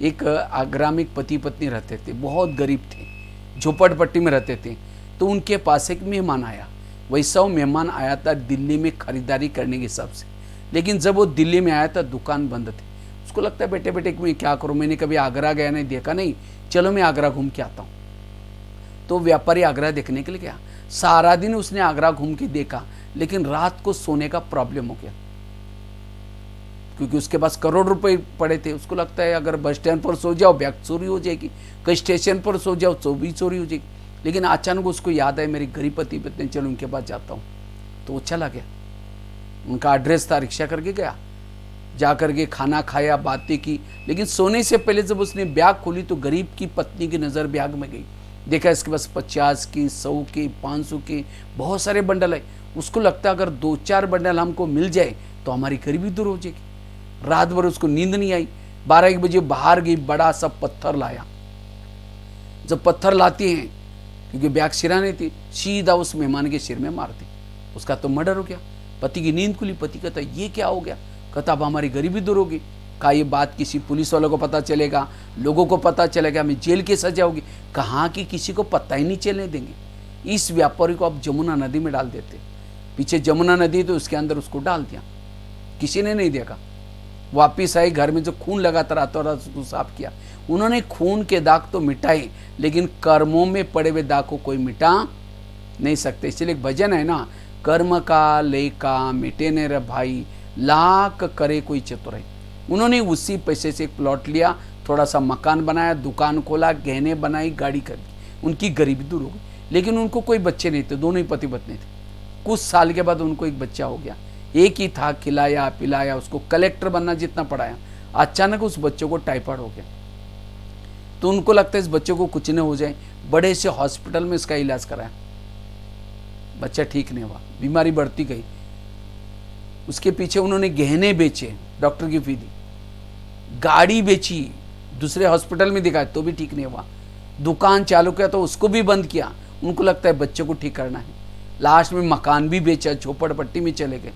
एक आगरा में पति पत्नी रहते थे, बहुत गरीब थे, झोपड़पट्टी में रहते थे। तो उनके पास एक मेहमान आया। वैसा वो मेहमान आया था दिल्ली में खरीदारी करने के हिसाब से, लेकिन जब वो दिल्ली में आया था दुकान बंद थी। उसको लगता है बेटे बेटे मैं क्या करूँ, मैंने कभी आगरा गया नहीं, देखा नहीं, चलो मैं आगरा घूम के आता हूँ। तो व्यापारी आगरा देखने के लिए गया। सारा दिन उसने आगरा घूम के देखा, लेकिन रात को सोने का प्रॉब्लम हो गया, क्योंकि उसके पास करोड़ रुपए पड़े थे। उसको लगता है अगर बस स्टैंड पर सो जाओ बैग चोरी हो जाएगी, कहीं स्टेशन पर सो जाओ तो भी चोरी हो जाएगी। लेकिन अचानक उसको याद आया मेरी गरीब पति पत्नी, चलो उनके पास जाता हूँ। तो वो चला गया, उनका एड्रेस था, रिक्शा करके गया, जा करके खाना खाया, बातें की। लेकिन सोने से पहले जब उसने बैग खोली तो गरीब की पत्नी की नज़र बैग में गई। देखा इसके पास 50 की, 100 की, 500 की बहुत सारे बंडल है। उसको लगता है अगर 2-4 बंडल हमको मिल जाए तो हमारी गरीबी दूर हो जाएगी। रात भर उसको नींद नहीं आई। 12-1 बजे बाहर गई, बड़ा सा पत्थर लाया। जब पत्थर लाती हैं, क्योंकि बैग सिरा नहीं थी, सीधा उस मेहमान के सिर में मारती। उसका तो मर्डर हो गया। पति की नींद खुली। पति कहता ये क्या हो गया? कहता अब हमारी गरीबी दूर होगी। कहा ये बात किसी पुलिस वालों को पता चलेगा, लोगों को पता चलेगा, हमें जेल की सजा होगी। कहाँ कि किसी को पता ही नहीं चलने देंगे। इस व्यापारी को अब जमुना नदी में डाल देते। पीछे जमुना नदी तो उसके अंदर उसको डाल दिया, किसी ने नहीं देखा। वापिस आई, घर में जो खून लगाता रातों रात उसको साफ किया। उन्होंने खून के दाग तो मिटाए, लेकिन कर्मों में पड़े हुए दाग को कोई मिटा नहीं सकते। इसलिए एक भजन है ना, कर्म का लेका मिटे ने रे भाई, लाख करे कोई चतुराई। उन्होंने उसी पैसे से एक प्लॉट लिया, थोड़ा सा मकान बनाया, दुकान खोला, गहने बनाई, गाड़ी कर दी। उनकी गरीबी दूर हो गई। लेकिन उनको कोई बच्चे नहीं थे, दोनों ही पति पत्नी थे। कुछ साल के बाद उनको एक बच्चा हो गया। एक ही था, खिलाया पिलाया, उसको कलेक्टर बनना जितना पढ़ाया। अचानक उस बच्चे को टाइफाइड हो गया। तो उनको लगता है इस बच्चे को कुछ न हो जाए। बड़े से हॉस्पिटल में इसका इलाज कराया, बच्चा ठीक नहीं हुआ, बीमारी बढ़ती गई। उसके पीछे उन्होंने गहने बेचे, डॉक्टर की फी दी, गाड़ी बेची, दूसरे हॉस्पिटल में दिखाया तो भी ठीक नहीं हुआ। दुकान चालू किया तो उसको भी बंद किया। उनको लगता है बच्चे को ठीक करना है। लास्ट में मकान भी बेचा, झोपड़पट्टी में चले गए।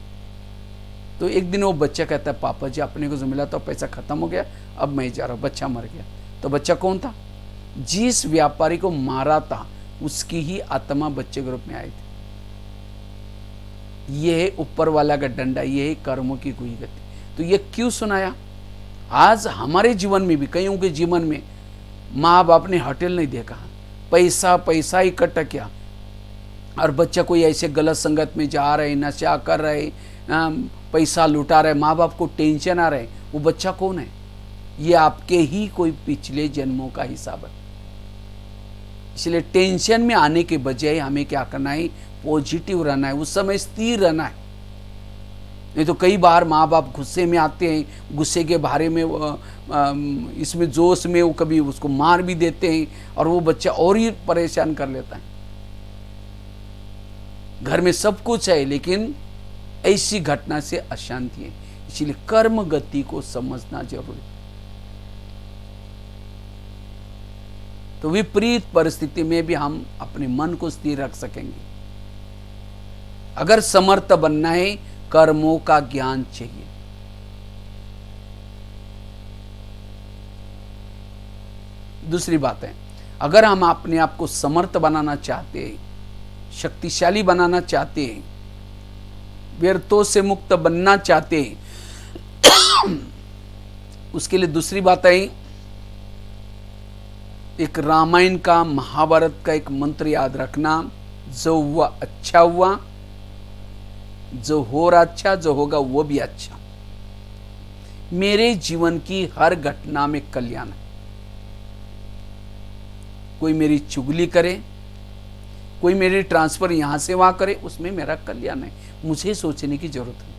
तो एक दिन वो बच्चा कहता है पापा जी अपने को जो मिला था पैसा खत्म हो गया, अब मैं जा रहा हूँ। बच्चा मर गया। तो बच्चा कौन था? जिस व्यापारी को मारा था उसकी ही आत्मा बच्चे के रूप में आई थी। ये है ऊपर वाला का डंडा, ये है कर्मों की हुई गति। तो ये क्यों सुनाया? आज हमारे जीवन में भी, कईयों के जीवन में माँ बाप ने होटल नहीं देखा, पैसा पैसा इकट्ठा किया, और बच्चा कोई ऐसे गलत संगत में जा रहे, नशा कर रहे, पैसा लुटा रहे, माँ बाप को टेंशन आ रहे। वो बच्चा कौन है? ये आपके ही कोई पिछले जन्मों का हिसाब है। इसलिए टेंशन में आने के बजाय हमें क्या करना है? पॉजिटिव रहना है, उस समय स्थिर रहना है। नहीं तो कई बार माँ बाप गुस्से में आते हैं, गुस्से के बारे में इसमें जोश में वो कभी उसको मार भी देते हैं, और वो बच्चा और ही परेशान कर लेता है। घर में सब कुछ है लेकिन ऐसी घटना से अशांति है। इसलिए कर्म गति को समझना जरूरी। तो विपरीत परिस्थिति में भी हम अपने मन को स्थिर रख सकेंगे। अगर समर्थ बनना है, कर्मों का ज्ञान चाहिए। दूसरी बात है, अगर हम अपने आप को समर्थ बनाना चाहते हैं, शक्तिशाली बनाना चाहते हैं, व्यर्थों से मुक्त बनना चाहते हैं, उसके लिए दूसरी बात है, एक रामायण का, महाभारत का एक मंत्र याद रखना, जो हुआ अच्छा हुआ, जो हो रहा अच्छा, जो होगा वो भी अच्छा। मेरे जीवन की हर घटना में कल्याण है। कोई मेरी चुगली करे, कोई मेरी ट्रांसफर यहां से वहां करे, उसमें मेरा कल्याण है। मुझे सोचने की जरूरत है।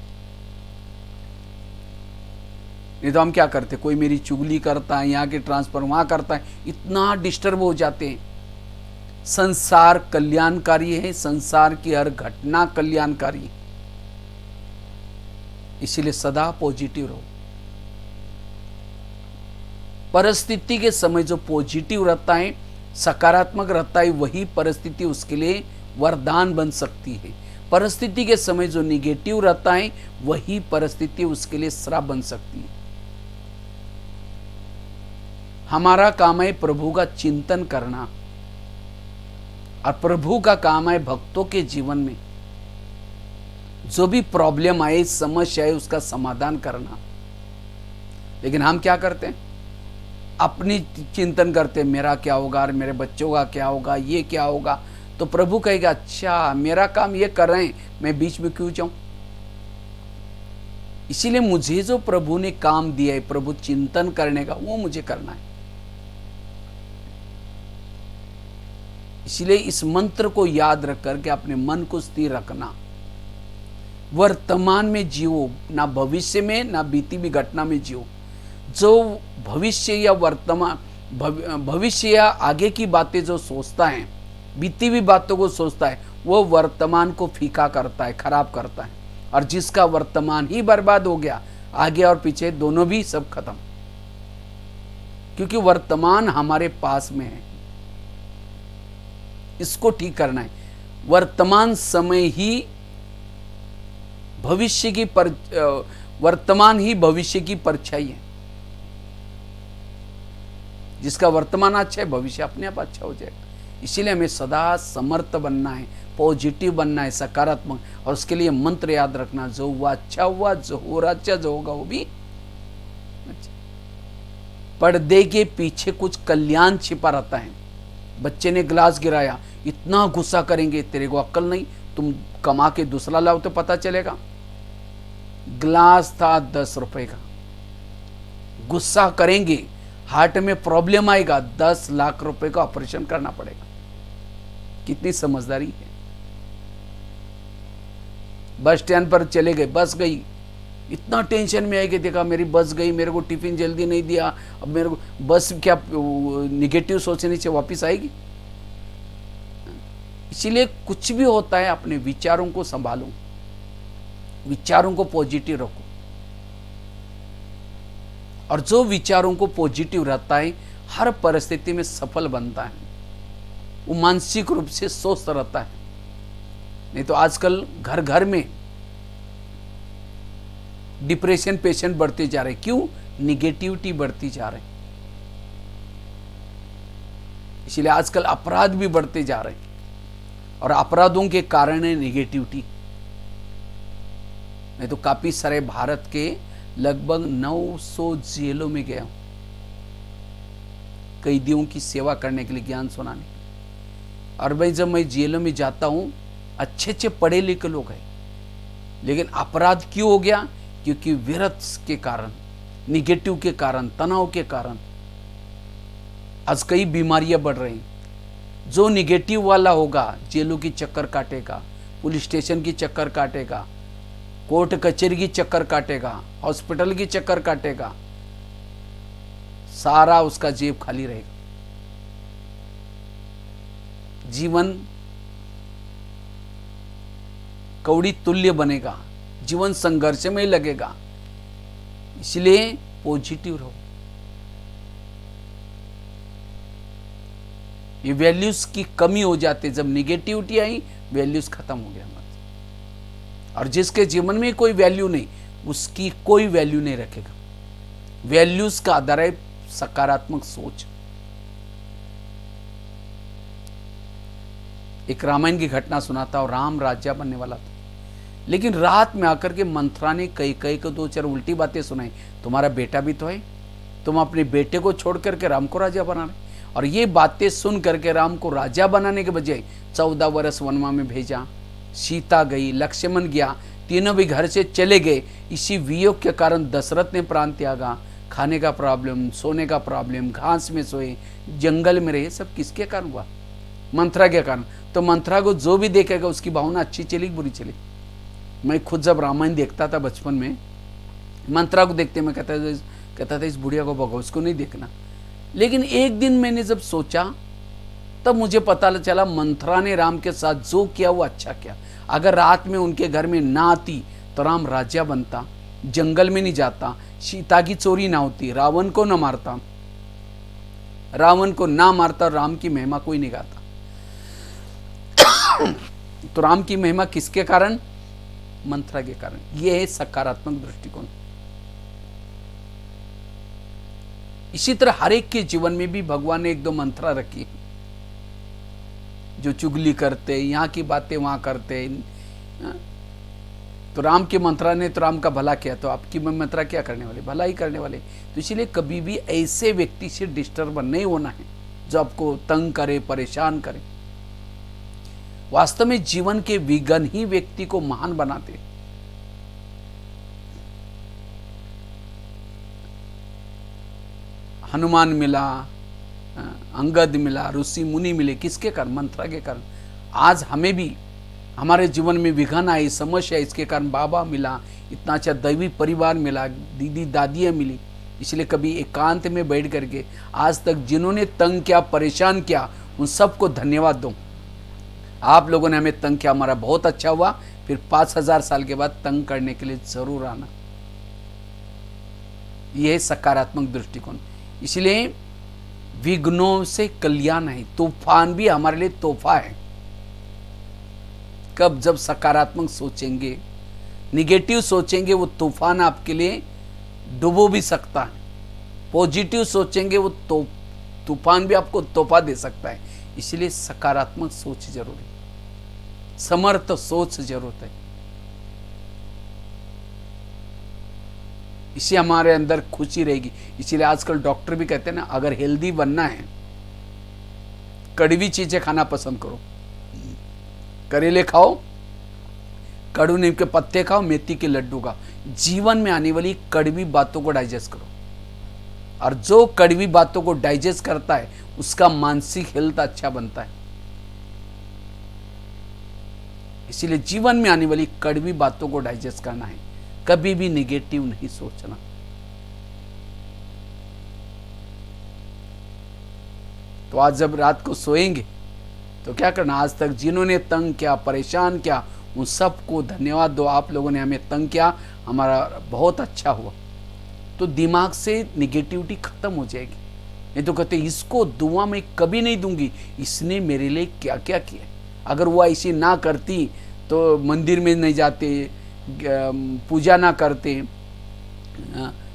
नहीं तो हम क्या करते, कोई मेरी चुगली करता है, यहाँ के ट्रांसफर वहाँ करता है, इतना डिस्टर्ब हो जाते हैं। संसार कल्याणकारी है, संसार की हर घटना कल्याणकारी है, इसीलिए सदा पॉजिटिव रहो। परिस्थिति के समय जो पॉजिटिव रहता है, सकारात्मक रहता है, वही परिस्थिति उसके लिए वरदान बन सकती है। परिस्थिति के समय जो निगेटिव रहता है, वही परिस्थिति उसके लिए श्राप बन सकती है। हमारा काम है प्रभु का चिंतन करना, और प्रभु का काम है भक्तों के जीवन में जो भी प्रॉब्लम आए, समस्या आए, उसका समाधान करना। लेकिन हम क्या करते हैं, अपनी चिंतन करते हैं, मेरा क्या होगा और मेरे बच्चों का क्या होगा, ये क्या होगा। तो प्रभु कहेगा, अच्छा मेरा काम ये कर रहे हैं, मैं बीच में क्यों जाऊं। इसीलिए मुझे जो प्रभु ने काम दिया है, प्रभु चिंतन करने का, वो मुझे करना है। इसलिए इस मंत्र को याद रख करके अपने मन को स्थिर रखना। वर्तमान में जियो, ना भविष्य में, ना बीती हुई घटना में जियो। जो भविष्य या वर्तमान, भविष्य या आगे की बातें जो सोचता है, बीती हुई बातों को सोचता है, वो वर्तमान को फीका करता है, खराब करता है। और जिसका वर्तमान ही बर्बाद हो गया, आगे और पीछे दोनों भी सब खत्म। क्योंकि वर्तमान हमारे पास में है, इसको ठीक करना है। वर्तमान समय ही भविष्य की वर्तमान ही भविष्य की परछाई है। जिसका वर्तमान अच्छा है, भविष्य अपने आप अच्छा हो जाएगा। इसीलिए हमें सदा समर्थ बनना है, पॉजिटिव बनना है, सकारात्मक। और उसके लिए मंत्र याद रखना, जो हुआ अच्छा हुआ, जो हो रहा अच्छा, जो होगा वो भी अच्छा। पर्दे के पीछे कुछ कल्याण छिपा रहता है। बच्चे ने गिलास गिराया, इतना गुस्सा करेंगे, तेरे को अक्ल नहीं, तुम कमा के दूसरा लाओ तो पता चलेगा। गिलास था 10 रुपए का, गुस्सा करेंगे, हार्ट में प्रॉब्लम आएगा, 10 लाख रुपए का ऑपरेशन करना पड़ेगा। कितनी समझदारी है। बस स्टैंड पर चले गए, बस गई, इतना टेंशन में आएगा, देखा मेरी बस गई, मेरे को टिफिन जल्दी नहीं दिया, अब मेरे को बस क्या निगेटिव सोचने से वापस आएगी। इसीलिए कुछ भी होता है, अपने विचारों को संभालो, विचारों को पॉजिटिव रखो। और जो विचारों को पॉजिटिव रहता है, हर परिस्थिति में सफल बनता है, वो मानसिक रूप से स्वस्थ रहता है। नहीं तो आजकल घर घर में डिप्रेशन पेशेंट बढ़ते जा रहे। क्यों? निगेटिविटी बढ़ती जा रही। इसलिए आजकल अपराध भी बढ़ते जा रहे हैं, और अपराधों के कारण है निगेटिविटी। मैं तो काफी सारे भारत के लगभग 900 जेलों में गया हूं, कैदियों की सेवा करने के लिए, ज्ञान सुनाने। और भाई जब मैं जेलों में जाता हूं, अच्छे अच्छे पढ़े लिखे लोग हैं, लेकिन अपराध क्यों हो गया? क्योंकि विरत के कारण, निगेटिव के कारण, तनाव के कारण आज कई बीमारियां बढ़ रही। जो निगेटिव वाला होगा, जेलों की चक्कर काटेगा, पुलिस स्टेशन की चक्कर काटेगा, कोर्ट कचहरी की चक्कर काटेगा, हॉस्पिटल की चक्कर काटेगा, सारा उसका जेब खाली रहेगा। जीवन कौड़ी तुल्य बनेगा, जीवन संघर्ष में ही लगेगा। इसलिए पॉजिटिव रहो। ये वैल्यूज की कमी हो जाती है। जब निगेटिविटी आई, वैल्यूज खत्म हो गया। और जिसके जीवन में कोई वैल्यू नहीं, उसकी कोई वैल्यू नहीं रखेगा। वैल्यूज का आधार है सकारात्मक सोच। एक रामायण की घटना सुनाता हूं। राम राजा बनने वाला था, लेकिन रात में आकर के मंथरा ने कई को 2-4 उल्टी बातें सुनाई। तुम्हारा बेटा भी तो है, तुम अपने बेटे को छोड़ करके राम को राजा बना रहे। और ये बातें सुन करके राम को राजा बनाने के बजाय 14 वर्ष वनवा में भेजा। सीता गई, लक्ष्मण गया, तीनों भी घर से चले गए। इसी वियोग के कारण दशरथ ने प्राण त्यागा। खाने का प्रॉब्लम, सोने का प्रॉब्लम, घास में सोए, जंगल में रहे, सब किसके कारण हुआ? मंथरा के कारण। तो मंथरा को जो भी देखेगा उसकी भावना अच्छी चली बुरी चली। मैं खुद जब रामायण देखता था बचपन में, मंत्रा को देखते मैं कहता था इस बुढ़िया को भगाओ, इसको नहीं देखना। लेकिन एक दिन मैंने जब सोचा तब मुझे पता चला मंत्रा ने राम के साथ जो किया वो अच्छा किया। अगर रात में उनके घर में ना आती तो राम राजा बनता, जंगल में नहीं जाता, सीता की चोरी ना होती, रावण को ना मारता, रावण को ना मारता, राम की महिमा कोई नहीं गाता। तो राम की महिमा किसके कारण? मंत्रा के कारण। यह है सकारात्मक दृष्टिकोण। इसी तरह हर एक के जीवन में भी भगवान ने एक दो मंत्रा रखी, जो चुगली करते, यहाँ की बातें वहां करते। तो राम के मंत्रा ने तो राम का भला किया, तो आपकी मंत्रा क्या करने वाले? भला ही करने वाले। तो इसलिए कभी भी ऐसे व्यक्ति से डिस्टर्ब नहीं होना है जो आपको तंग करे, परेशान करे। वास्तव में जीवन के विघ्न ही व्यक्ति को महान बनाते। हनुमान मिला, अंगद मिला, ऋषि मुनि मिले, किसके कारण? मंत्रा के कारण। आज हमें भी हमारे जीवन में विघ्न आई, समस्या, इसके कारण बाबा मिला, इतना अच्छा दैवी परिवार मिला, दीदी दादियाँ मिली। इसलिए कभी एकांत में बैठ करके आज तक जिन्होंने तंग किया, परेशान किया, उन सबको धन्यवाद दो। आप लोगों ने हमें तंग किया, हमारा बहुत अच्छा हुआ, फिर 5000 साल के बाद तंग करने के लिए जरूर आना। यह है सकारात्मक दृष्टिकोण। इसलिए विघ्नों से कल्याण है। तूफान भी हमारे लिए तोहफा है। कब? जब सकारात्मक सोचेंगे, निगेटिव सोचेंगे, वो तूफान आपके लिए डुबो भी सकता है। पॉजिटिव सोचेंगे, वो तूफान भी आपको तोहफा दे सकता है। इसलिए सकारात्मक सोच जरूरी, समर्थ सोच जरूरत है। इससे हमारे अंदर खुशी रहेगी। इसीलिए आजकल डॉक्टर भी कहते हैं ना, अगर हेल्दी बनना है कड़वी चीजें खाना पसंद करो। करेले खाओ, कड़ू नीम के पत्ते खाओ, मेथी के लड्डू खाओ। जीवन में आने वाली कड़वी बातों को डाइजेस्ट करो, और जो कड़वी बातों को डाइजेस्ट करता है उसका मानसिक हेल्थ अच्छा बनता है। इसीलिए जीवन में आने वाली कड़वी बातों को डाइजेस्ट करना है, कभी भी निगेटिव नहीं सोचना। तो आज जब रात को सोएंगे तो क्या करना? आज तक जिन्होंने तंग किया, परेशान किया, उन सबको धन्यवाद दो। आप लोगों ने हमें तंग किया, हमारा बहुत अच्छा हुआ। तो दिमाग से निगेटिविटी खत्म हो जाएगी। नहीं तो कहते इसको दुआ मैं कभी नहीं दूंगी, इसने मेरे लिए क्या क्या किया। अगर वो ऐसी ना करती तो मंदिर में नहीं जाते, पूजा ना करते,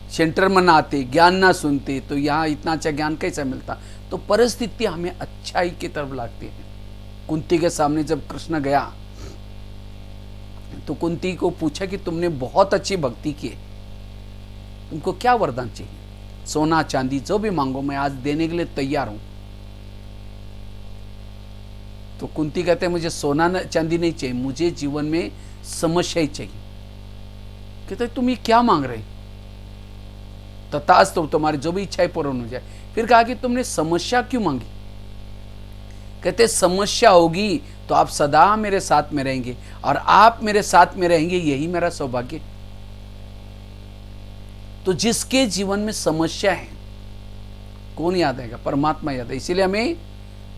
सेंटर में ना आते, ज्ञान ना सुनते, तो यहाँ इतना अच्छा ज्ञान कैसा मिलता। तो परिस्थिति हमें अच्छाई की तरफ लाती है। कुंती के सामने जब कृष्ण गया तो कुंती को पूछा कि तुमने बहुत अच्छी भक्ति की, तुमको क्या वरदान चाहिए? सोना चांदी जो भी मांगो, मैं आज देने के लिए तैयार हूं। तो कुंती कहते हैं मुझे सोना चांदी नहीं चाहिए, मुझे जीवन में समस्या ही चाहिए। कहते तुम ये क्या मांग रहे? तथास्तु, तुम्हारी जो भी इच्छाएं पूर्ण हो जाए। फिर कहा कि तुमने समस्या क्यों मांगी? कहते समस्या होगी तो आप सदा मेरे साथ में रहेंगे, और आप मेरे साथ में रहेंगे, यही मेरा सौभाग्य। तो जिसके जीवन में समस्या है, कौन याद आएगा? परमात्मा याद है। इसीलिए हमें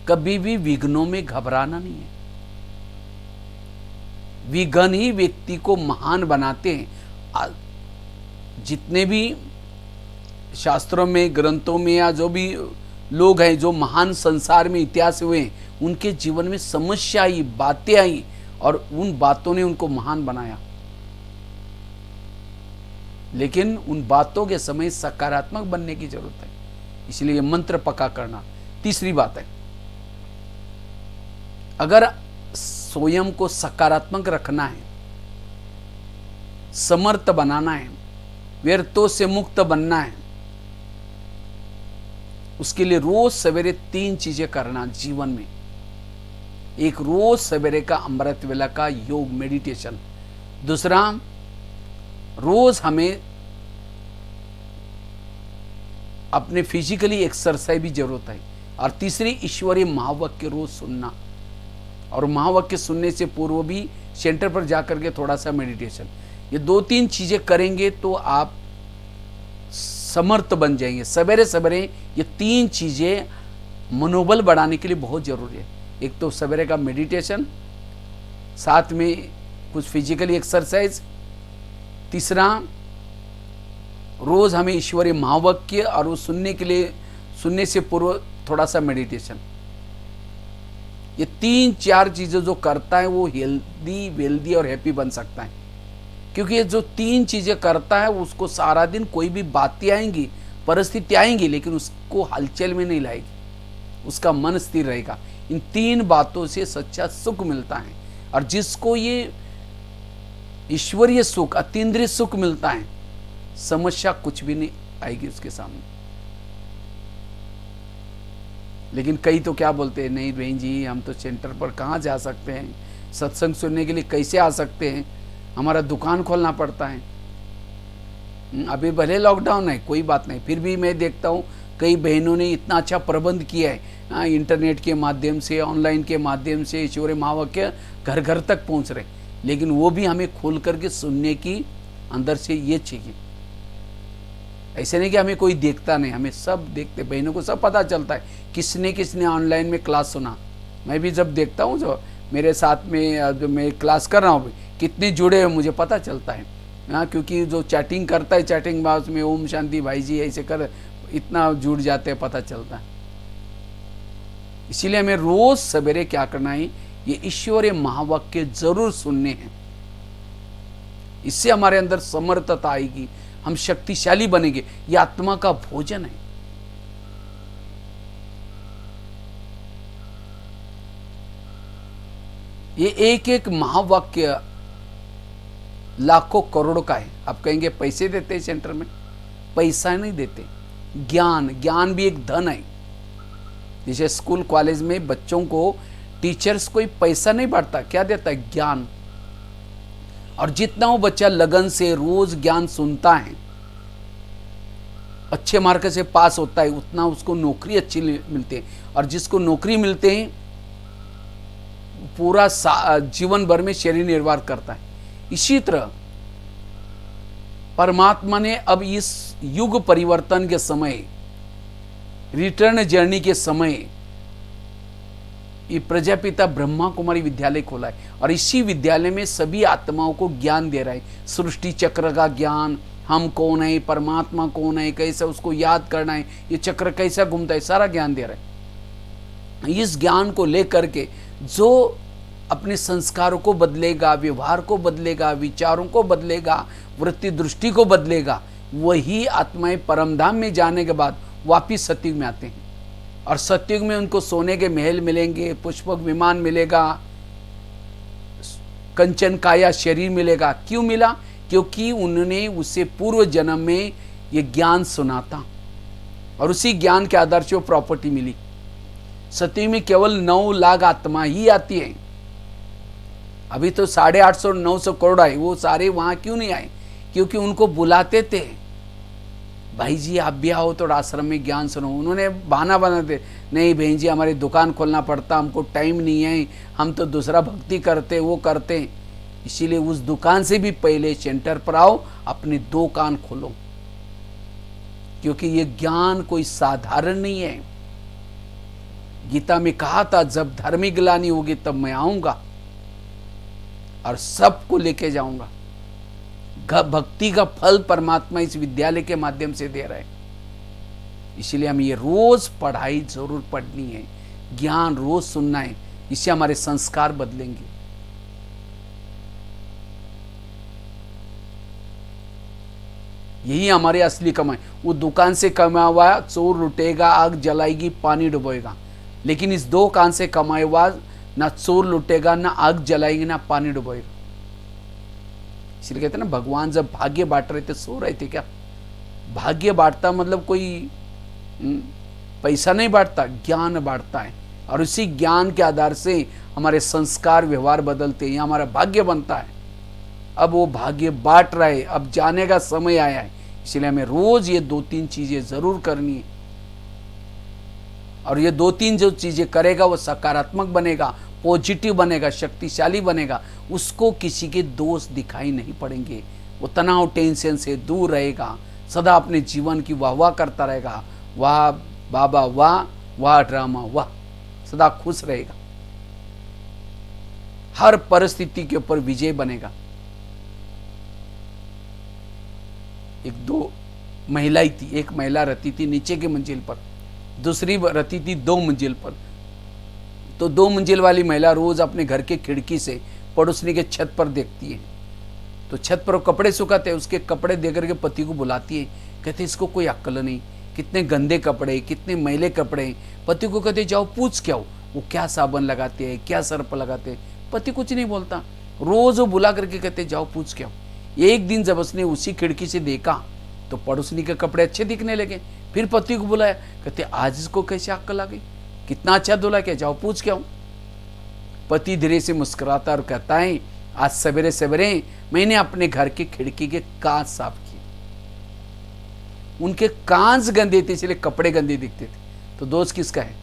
कभी भी विघ्नों में घबराना नहीं है। विघ्न ही व्यक्ति को महान बनाते हैं। जितने भी शास्त्रों में, ग्रंथों में, या जो भी लोग हैं जो महान संसार में इतिहास हुए, उनके जीवन में समस्या आई, बातें आई, और उन बातों ने उनको महान बनाया। लेकिन उन बातों के समय सकारात्मक बनने की जरूरत है। इसलिए मंत्र पक्का करना। तीसरी बात है, अगर स्वयं को सकारात्मक रखना है, समर्थ बनाना है, व्यर्थों से मुक्त बनना है, उसके लिए रोज सवेरे 3 चीजें करना जीवन में। एक, रोज सवेरे का अमृत वेला का योग, मेडिटेशन। दूसरा, रोज हमें अपने फिजिकली एक्सरसाइज भी जरूरत है। और तीसरी, ईश्वरीय महावाक्य रोज सुनना, और महावाक्य सुनने से पूर्व भी सेंटर पर जाकर के थोड़ा सा मेडिटेशन। ये 2-3 चीजें करेंगे तो आप समर्थ बन जाएंगे। सवेरे सवेरे ये 3 चीज़ें मनोबल बढ़ाने के लिए बहुत ज़रूरी है। एक तो सवेरे का मेडिटेशन, साथ में कुछ फिजिकली एक्सरसाइज, तीसरा रोज़ हमें ईश्वरीय महावाक्य और वो सुनने से पूर्व थोड़ा सा मेडिटेशन। ये 3-4 चीज़ें जो करता है वो हेल्दी, वेल्दी और हैप्पी बन सकता है। क्योंकि ये जो 3 चीज़ें करता है उसको सारा दिन कोई भी बातें आएंगी, परिस्थिति आएंगी, लेकिन उसको हलचल में नहीं लाएगी, उसका मन स्थिर रहेगा। इन 3 बातों से सच्चा सुख मिलता है। और जिसको ये ईश्वरीय सुख, अतीन्द्रिय सुख मिलता है, समस्या कुछ भी नहीं आएगी उसके सामने। लेकिन कई तो क्या बोलते हैं, नहीं बहन जी हम तो सेंटर पर कहाँ जा सकते हैं, सत्संग सुनने के लिए कैसे आ सकते हैं, हमारा दुकान खोलना पड़ता है। अभी भले लॉकडाउन है, कोई बात नहीं, फिर भी मैं देखता हूँ कई बहनों ने इतना अच्छा प्रबंध किया है, इंटरनेट के माध्यम से, ऑनलाइन के माध्यम से ईश्वरीय महावाक्य घर घर तक पहुँच रहे। लेकिन वो भी हमें खोल करके सुनने की अंदर से ये चाहिए। ऐसे नहीं कि हमें कोई देखता नहीं, हमें सब देखते, बहनों को सब पता चलता है किसने किसने ऑनलाइन में क्लास सुना। मैं भी जब देखता हूँ, जो मेरे साथ में जो मैं क्लास कर रहा हूँ कितने जुड़े हुए मुझे पता चलता है। हाँ, क्योंकि जो चैटिंग करता है, चैटिंग बॉक्स में ओम शांति भाई जी ऐसे कर इतना जुड़ जाते हैं, पता चलता है। इसीलिए हमें रोज सवेरे क्या करना है, ये ईश्वरीय महावाक्य जरूर सुनने हैं। इससे हमारे अंदर समर्थता आएगी, हम शक्तिशाली बनेंगे। ये आत्मा का भोजन है। ये एक एक महावाक्य लाखों करोड़ों का है। आप कहेंगे पैसे देते हैं सेंटर में, पैसा नहीं देते, ज्ञान भी एक धन है। जैसे स्कूल कॉलेज में बच्चों को टीचर्स कोई पैसा नहीं बांटता, क्या देता है, ज्ञान। और जितना वो बच्चा लगन से रोज ज्ञान सुनता है, अच्छे मार्क से पास होता है, उतना उसको नौकरी अच्छी मिलती है। और जिसको नौकरी मिलते हैं पूरा जीवन भर में शरीर निर्वाह करता है। इसी तरह परमात्मा ने अब इस युग परिवर्तन के समय, रिटर्न जर्नी के समय, ये प्रजापिता ब्रह्मा कुमारी विद्यालय खोला है। और इसी विद्यालय में सभी आत्माओं को ज्ञान दे रहा है। सृष्टि चक्र का ज्ञान, हम कौन है, परमात्मा कौन है, कैसे उसको याद करना है, ये चक्र कैसा घूमता है, सारा ज्ञान दे रहा है। इस ज्ञान को लेकर के जो अपने संस्कारों को बदलेगा, व्यवहार को बदलेगा, विचारों को बदलेगा, वृत्ति दृष्टि को बदलेगा, वही आत्माएं परमधाम में जाने के बाद वापिस सतयुग में आते हैं। और सतयुग में उनको सोने के महल मिलेंगे, पुष्पक विमान मिलेगा, कंचन काया शरीर मिलेगा। क्यों मिला? क्योंकि उन्होंने उसे पूर्व जन्म में ये ज्ञान सुना था और उसी ज्ञान के आधार से वो प्रॉपर्टी मिली। सतयुग में केवल 9 लाख आत्मा ही आती है। अभी तो 850-900 करोड़ आए, वो सारे वहां क्यों नहीं आए? क्योंकि उनको बुलाते थे, भाई जी आप भी आओ तो आश्रम में ज्ञान सुनो। उन्होंने बहाना बनाते, नहीं बहन जी हमारी दुकान खोलना पड़ता, हमको टाइम नहीं है, हम तो दूसरा भक्ति करते, वो करते। इसीलिए उस दुकान से भी पहले सेंटर पर आओ, अपने 2 कान खोलो, क्योंकि ये ज्ञान कोई साधारण नहीं है। गीता में कहा था, जब धार्मिक ग्लानि होगी तब मैं आऊंगा और सबको लेके जाऊंगा। भक्ति का फल परमात्मा इस विद्यालय के माध्यम से दे रहा है। इसलिए हम ये रोज पढ़ाई जरूर पढ़नी है, ज्ञान रोज सुनना है, इससे हमारे संस्कार बदलेंगे। यही हमारे असली कमाई। वो दुकान से कमाया हुआ चोर लुटेगा, आग जलाएगी, पानी डुबोएगा। लेकिन इस 2 कान से कमाया हुआ ना चोर लुटेगा, ना आग जलाएगी, ना पानी डुबोएगा। इसलिए कहते हैं ना, भगवान जब भाग्य बांट रहे थे, सो रहे थे क्या? भाग्य बांटता मतलब कोई पैसा नहीं बांटता, ज्ञान बांटता है। और उसी ज्ञान के आधार से हमारे संस्कार व्यवहार बदलते हैं, हमारा भाग्य बनता है। अब वो भाग्य बांट रहा है, अब जाने का समय आया है। इसलिए हमें रोज ये 2-3 चीजें जरूर करनी है। और ये 2-3 जो चीजें करेगा वो सकारात्मक बनेगा, पॉजिटिव बनेगा, शक्तिशाली बनेगा। उसको किसी के दोष दिखाई नहीं पड़ेंगे, वो तनाव टेंशन से दूर रहेगा, सदा अपने जीवन की वाह वाह करता रहेगा, वाह बाबा वाह, वाह ड्रामा वाह, सदा खुश रहेगा, हर परिस्थिति के ऊपर विजय बनेगा। एक दो महिलाएं थी, एक महिला रहती थी नीचे की मंजिल पर, दूसरी रहती थी 2 मंजिल पर। तो 2 मंजिल वाली महिला रोज अपने घर के खिड़की से पड़ोसनी के छत पर देखती है, तो छत पर कपड़े सुखाते हैं, उसके कपड़े देकर के पति को बुलाती है, कहते इसको कोई अक्ल नहीं, कितने गंदे कपड़े, कितने मैले कपड़े। पति को कहते जाओ पूछ क्या हो, वो क्या साबुन लगाते हैं, क्या सर्फ लगाते हैं। पति कुछ नहीं बोलता, रोज वो बुला करके कहते जाओ पूछ क्या हो। एक दिन जब उसने उसी खिड़की से देखा तो पड़ोसनी के कपड़े अच्छे दिखने लगे, फिर पति को बुलाया, कहते आज इसको कैसे अक्ल आ गई, कितना अच्छा धुला, क्या जाओ पूछ क्या हो। पति धीरे से मुस्कुराता और कहता है आज सवेरे सवेरे मैंने अपने घर की खिड़की के कांच साफ किए, उनके कांच गंदे थे इसलिए कपड़े गंदे दिखते थे। तो दोष किसका है?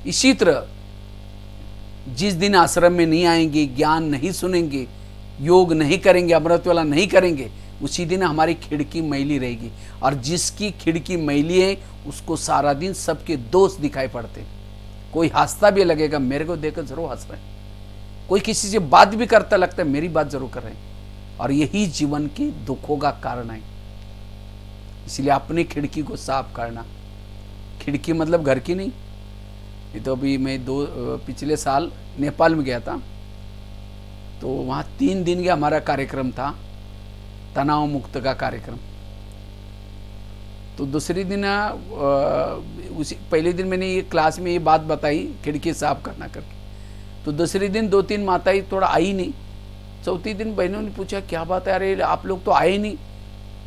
इसी तरह जिस दिन आश्रम में नहीं आएंगे, ज्ञान नहीं सुनेंगे, योग नहीं करेंगे, अमृत वाला नहीं करेंगे, उसी दिन हमारी खिड़की मैली रहेगी। और जिसकी खिड़की मैली है उसको सारा दिन सबके दोष दिखाई पड़ते। कोई हंसता भी लगेगा, मेरे को देखकर जरूर हंस रहे हैं, कोई किसी से बात भी करता लगता है मेरी बात जरूर कर रहे हैं। और यही जीवन के दुखों का कारण है। इसलिए अपनी खिड़की को साफ करना। खिड़की मतलब घर की नहीं। ये तो अभी मैं पिछले साल नेपाल में गया था, तो वहाँ 3 दिन का हमारा कार्यक्रम था, तनाव मुक्त का कार्यक्रम। तो दूसरे दिन उसी पहले दिन मैंने ये क्लास में ये बात बताई खिड़की साफ करना करके। तो दूसरे दिन 2-3 माताएं थोड़ा आई नहीं। चौथी दिन बहनों ने पूछा क्या बात है, अरे आप लोग तो आए नहीं।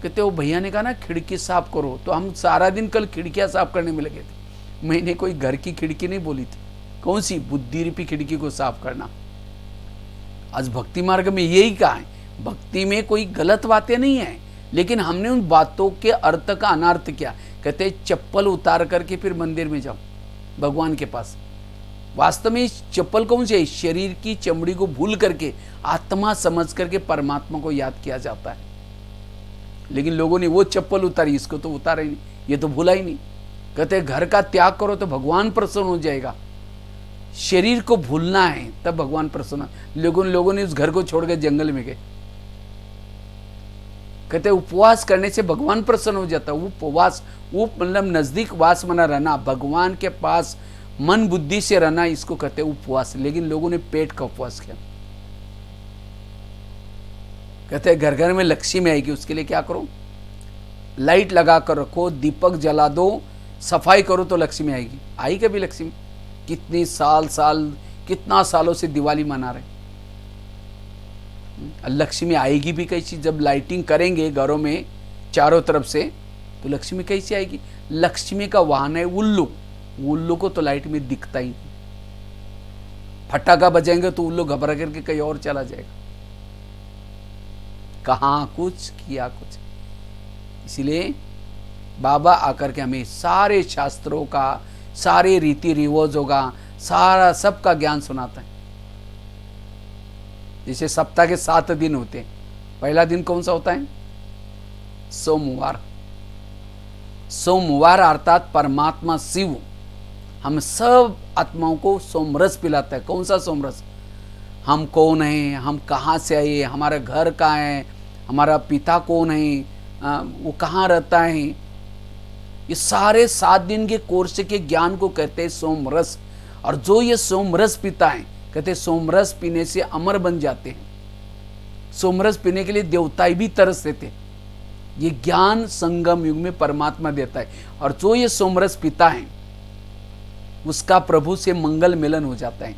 कहते वो भैया ने कहा ना खिड़की साफ करो, तो हम सारा दिन कल खिड़कियाँ साफ करने में लगे थे। मैंने कोई घर की खिड़की नहीं बोली थी, कौन सी, बुद्धि रूपी खिड़की को साफ करना। आज भक्ति मार्ग में यही कहा है, भक्ति में कोई गलत बातें नहीं है, लेकिन हमने उन बातों के अर्थ का अनर्थ किया। कहते चप्पल उतार करके फिर मंदिर में जाओ भगवान के पास। वास्तव में चप्पल कौन सी है? शरीर की चमड़ी को भूल करके आत्मा समझ करके परमात्मा को याद किया जाता है। लेकिन लोगों ने वो चप्पल उतारी, इसको तो उतारा ही नहीं, ये तो भूला ही नहीं। कहते घर का त्याग करो तो भगवान प्रसन्न हो जाएगा। शरीर को भूलना है तब भगवान प्रसन्न। लोगों ने उस घर को छोड़ के जंगल में गए। कहते उपवास करने से भगवान प्रसन्न हो जाता। उपवास वो मतलब नजदीक वास मना रहना, भगवान के पास मन बुद्धि से रहना, इसको कहते उपवास। लेकिन लोगों ने पेट का उपवास किया। कहते घर घर में लक्ष्मी आएगी, उसके लिए क्या करो, लाइट लगा कर रखो, दीपक जला दो, सफाई करो तो लक्ष्मी आएगी। आई कभी लक्ष्मी? कितनी कितना सालों से दिवाली मना रहे। लक्ष्मी आएगी भी कैसी? जब लाइटिंग करेंगे घरों में चारों तरफ से, तो लक्ष्मी कैसी आएगी? लक्ष्मी का वाहन है उल्लू। उल्लू को तो लाइट में दिखता ही नहीं। फटाका बजाएंगे तो उल्लू घबरा करके कहीं और चला जाएगा। कहाँ कुछ किया कुछ। इसलिए बाबा आकर के हमें सारे शास्त्रों का, सारे रीति रिवाजों का, सारा सबका ज्ञान सुनाता है। जैसे सप्ताह के 7 दिन होते हैं, पहला दिन कौन सा होता है? सोमवार। सोमवार अर्थात परमात्मा शिव हम सब आत्माओं को सोमरस पिलाता है। कौन सा सोमरस? हम कौन हैं, हम कहाँ से आए, हमारा घर कहाँ है, हमारा पिता कौन है, वो कहाँ रहता है, ये सारे 7 दिन के कोर्स के ज्ञान को कहते हैं सोमरस। और जो ये सोमरस पीता है, कहते सोमरस पीने से अमर बन जाते हैं। सोमरस पीने के लिए देवताएं भी तरसते थे। ये ज्ञान संगम युग में परमात्मा देता है। और जो ये सोमरस पीता है उसका प्रभु से मंगल मिलन हो जाता है।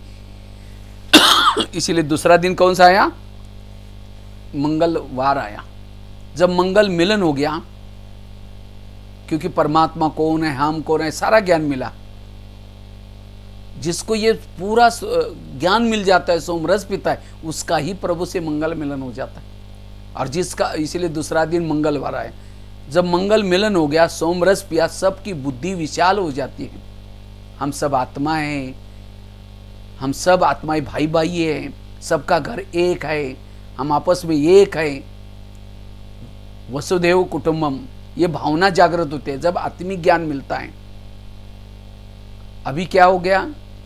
इसीलिए दूसरा दिन कौन सा आया? मंगलवार आया। जब मंगल मिलन हो गया, क्योंकि परमात्मा कौन है, हम कौन है, सारा ज्ञान मिला। जिसको ये पूरा ज्ञान मिल जाता है, सोमरस पिता है, उसका ही प्रभु से मंगल मिलन हो जाता है। और जिसका, इसीलिए दूसरा दिन मंगलवार आया। जब मंगल मिलन हो गया, सोमरस पिया, सबकी बुद्धि विशाल हो जाती है। हम सब आत्मा हैं, हम सब आत्माएं भाई भाई हैं, सबका घर एक है, हम आपस में एक है। वसुदेव कुटुंबम, ये भावना जागृत होती है जब आत्मिक ज्ञान मिलता है। अभी क्या हो गया,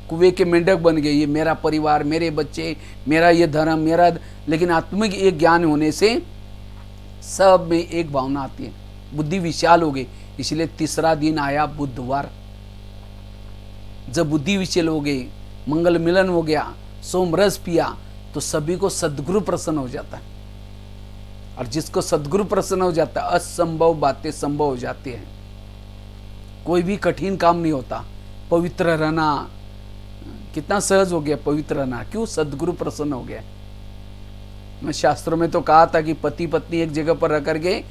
कुएं के मेंढक बन गए, ये मेरा परिवार, मेरे बच्चे, मेरा ये धर्म, मेरा। लेकिन आत्मिक एक ज्ञान होने से सब में एक भावना आती है, बुद्धि विशाल हो गई। इसलिए तीसरा दिन आया बुधवार, जब बुद्धि विशाल हो गई, मंगल मिलन हो गया, सोम रस पिया, तो सभी को सद्गुरु प्रसन्न हो जाता है। और जिसको सद्गुरु प्रसन्न हो जाता है, असंभव बातें संभव हो जाती हैं। कोई भी कठिन काम नहीं होता। पवित्र रहना कितना सहज हो गया, पवित्र रहना, क्यों? सद्गुरु प्रसन्न हो गया। मैं शास्त्रों में तो कहा था कि पति पत्नी एक जगह पर रख करके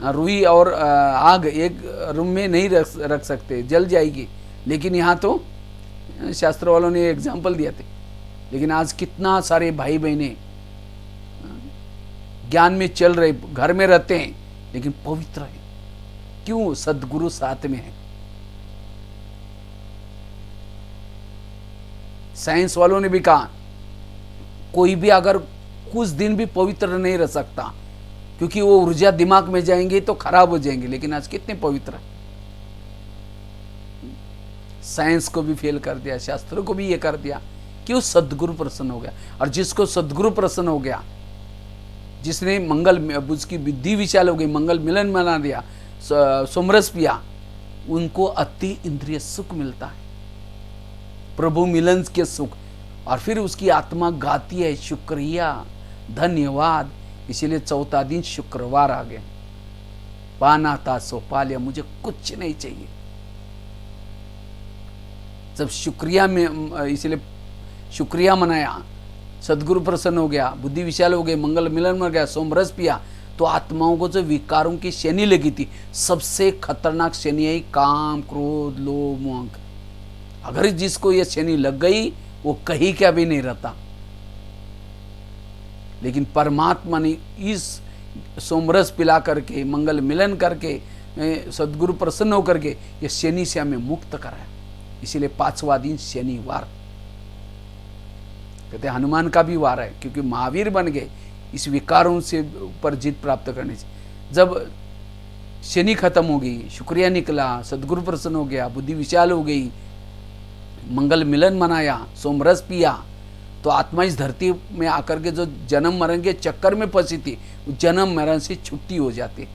रुई और आग एक रूम में नहीं रख सकते, जल जाएगी। लेकिन यहाँ तो शास्त्र वालों ने एग्जाम्पल दिया थे। लेकिन आज कितना सारे भाई बहने ज्ञान में चल रहे, घर में रहते हैं लेकिन पवित्र है, क्यों? सद्गुरु साथ में है। साइंस वालों ने भी कहा कोई भी अगर कुछ दिन भी पवित्र नहीं रह सकता, क्योंकि वो ऊर्जा दिमाग में जाएंगे तो खराब हो जाएंगे। लेकिन आज कितने पवित्र है। साइंस को भी फेल कर दिया, शास्त्रों को भी ये कर दिया, क्यों? सद्गुरु प्रसन्न हो गया। और जिसको सद्गुरु प्रसन्न हो गया, जिसने मंगल, उसकी बुद्धि विशाल हो गई, मंगल मिलन मना दिया, सोमरस पिया, उनको अति इंद्रिय सुख मिलता है, प्रभु मिलन के सुख। और फिर उसकी आत्मा गाती है शुक्रिया, धन्यवाद। इसीलिए चौथा दिन शुक्रवार आ गया। पाना था सो पा लिया, मुझे कुछ नहीं चाहिए। जब शुक्रिया में, इसलिए शुक्रिया मनाया, सदगुरु प्रसन्न हो गया, बुद्धि विशाल हो गई, मंगल मिलन मर गया, सोमरस पिया, तो आत्माओं को जो विकारों की शनि लगी थी, सबसे खतरनाक शनि है काम, क्रोध, लोभ, मोह। अगर जिसको ये शनि लग गई वो कहीं क्या भी नहीं रहता। लेकिन परमात्मा ने इस सोमरस पिला करके, मंगल मिलन करके, सदगुरु प्रसन्न होकर के ये शनि से हमें मुक्त कराया। इसीलिए 5वां दिन शनिवार, कहते हैं हनुमान का भी वार है, क्योंकि महावीर बन गए इस विकारों से ऊपर जीत प्राप्त करने से। जब शनि खत्म हो गई, शुक्रिया निकला, सदगुरु प्रसन्न हो गया, बुद्धि विशाल हो गई, मंगल मिलन मनाया, सोमरस पिया, तो आत्मा इस धरती में आकर के जो जन्म मरण के चक्कर में फंसी थी, जन्म मरण से छुट्टी हो जाती।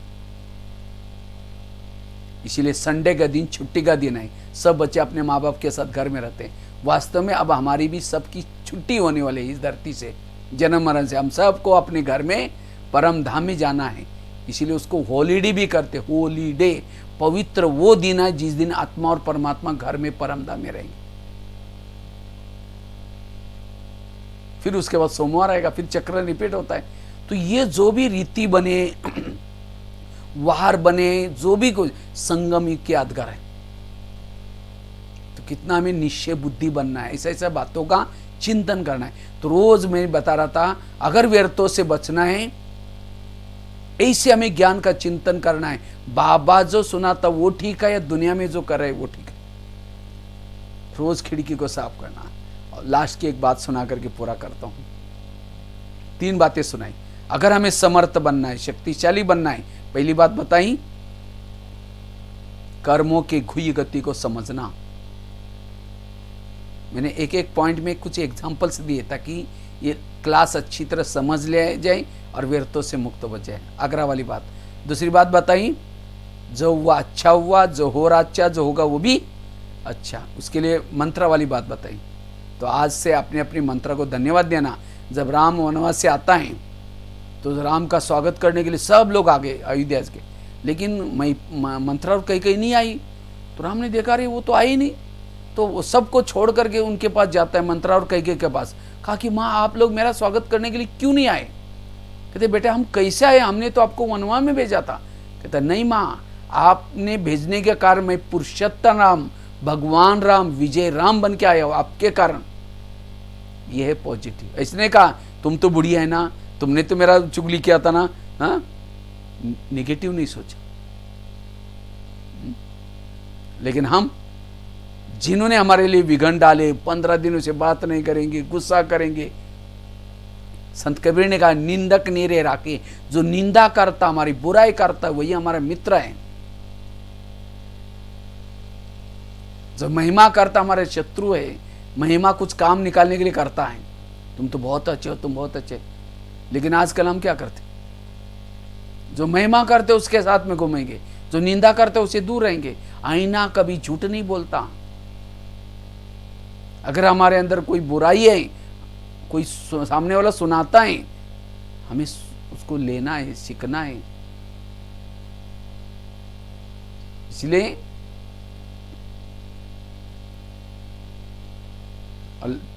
इसीलिए संडे का दिन छुट्टी का दिन है। सब बच्चे अपने माँ बाप के साथ घर में रहते हैं। वास्तव में अब हमारी भी सबकी छुट्टी होने वाली है इस धरती से, जन्म मरण से। हम सबको अपने घर में परम धाम में जाना है। इसीलिए उसको हॉलीडे भी करते। हॉलीडे, पवित्र वो दिन है जिस दिन आत्मा और परमात्मा घर में परम धाम में रहेंगे। फिर उसके बाद सोमवार आएगा, फिर चक्र रिपीट होता है। तो ये जो भी रीति बने, वार बने, जो भी कुछ संगम युग के यादगार है। तो कितना हमें निश्चय बुद्धि बनना है, ऐसा ऐसा बातों का चिंतन करना है। तो रोज मैं बता रहा था, अगर व्यर्थों से बचना है, ऐसे हमें ज्ञान का चिंतन करना है। बाबा जो सुनाता वो ठीक है या दुनिया में जो कर रहे वो ठीक है। रोज खिड़की को साफ करना। और लास्ट की एक बात सुना करके पूरा करता हूं। 3 बातें सुनाई। अगर हमें समर्थ बनना है, शक्तिशाली बनना है, पहली बात बताई, कर्मों की घुई गति को समझना। मैंने एक एक पॉइंट में कुछ एग्जांपल्स दिए ताकि ये क्लास अच्छी तरह समझ ले जाए और व्यर्थों से मुक्त हो जाए। अगला वाली बात। दूसरी बात बताई, जो हुआ अच्छा हुआ, जो हो रहा अच्छा, जो होगा वो भी अच्छा। उसके लिए मंत्र वाली बात बताई। तो आज से अपने अपने मंत्र को धन्यवाद देना। जब राम वनवास से आता है तो राम का स्वागत करने के लिए सब लोग आ गए अयोध्या के, लेकिन मंत्र और कहीं नहीं आई। तो राम ने देखा रही वो तो आई नहीं, तो वो सबको छोड़ करके उनके पास जाता है, मंत्रा और कैकेयी के पास। कहा कि माँ आप लोग मेरा स्वागत करने के लिए क्यों नहीं आए? कहते बेटा हम कैसे आए, हमने तो आपको वनवास में भेजा था। कहता नहीं माँ, आपने भेजने के कारण मैं पुरुषोत्तम राम, भगवान राम, विजय राम बन के आया हूं आपके कारण। यह है पॉजिटिव। इसने कहा तुम तो बुढ़िया है ना, तुमने तो मेरा चुगली किया था ना। हाँ, निगेटिव नहीं सोचा। लेकिन हम जिन्होंने हमारे लिए विघन डाले, 15 दिनों से बात नहीं करेंगे, गुस्सा करेंगे, संत कबीर ने कहा, निंदक नीरे राखे, जो निंदा करता, हमारी बुराई करता, वही हमारा मित्र है। जो महिमा करता हमारे शत्रु है। महिमा कुछ काम निकालने के लिए करता है, तुम तो बहुत अच्छे हो, तुम बहुत अच्छे। लेकिन आजकल हम क्या करते, जो महिमा करते उसके साथ में घूमेंगे, जो निंदा करते उससे दूर रहेंगे। आईना कभी झूठ नहीं बोलता। अगर हमारे अंदर कोई बुराई है, कोई सामने वाला सुनाता है, हमें उसको लेना है, सीखना है। इसलिए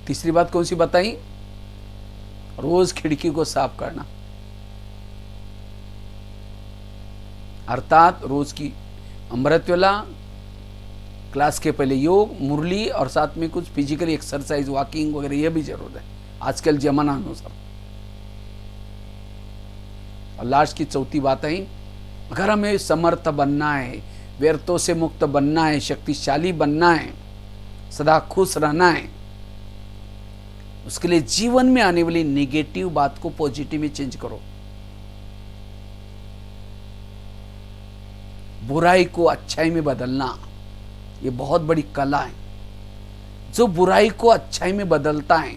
तीसरी बात कौन सी बताई, रोज खिड़की को साफ करना, अर्थात रोज की अमृतवेला, क्लास के पहले योग, मुरली और साथ में कुछ फिजिकल एक्सरसाइज, वॉकिंग वगैरह, यह भी जरूर है आजकल जमाना अनुसार। और लास्ट की चौथी बात है, अगर हमें समर्थ बनना है, व्यर्थों से मुक्त बनना है, शक्तिशाली बनना है, सदा खुश रहना है, उसके लिए जीवन में आने वाली नेगेटिव बात को पॉजिटिव में चेंज करो। बुराई को अच्छाई में बदलना, ये बहुत बड़ी कला है। जो बुराई को अच्छाई में बदलता है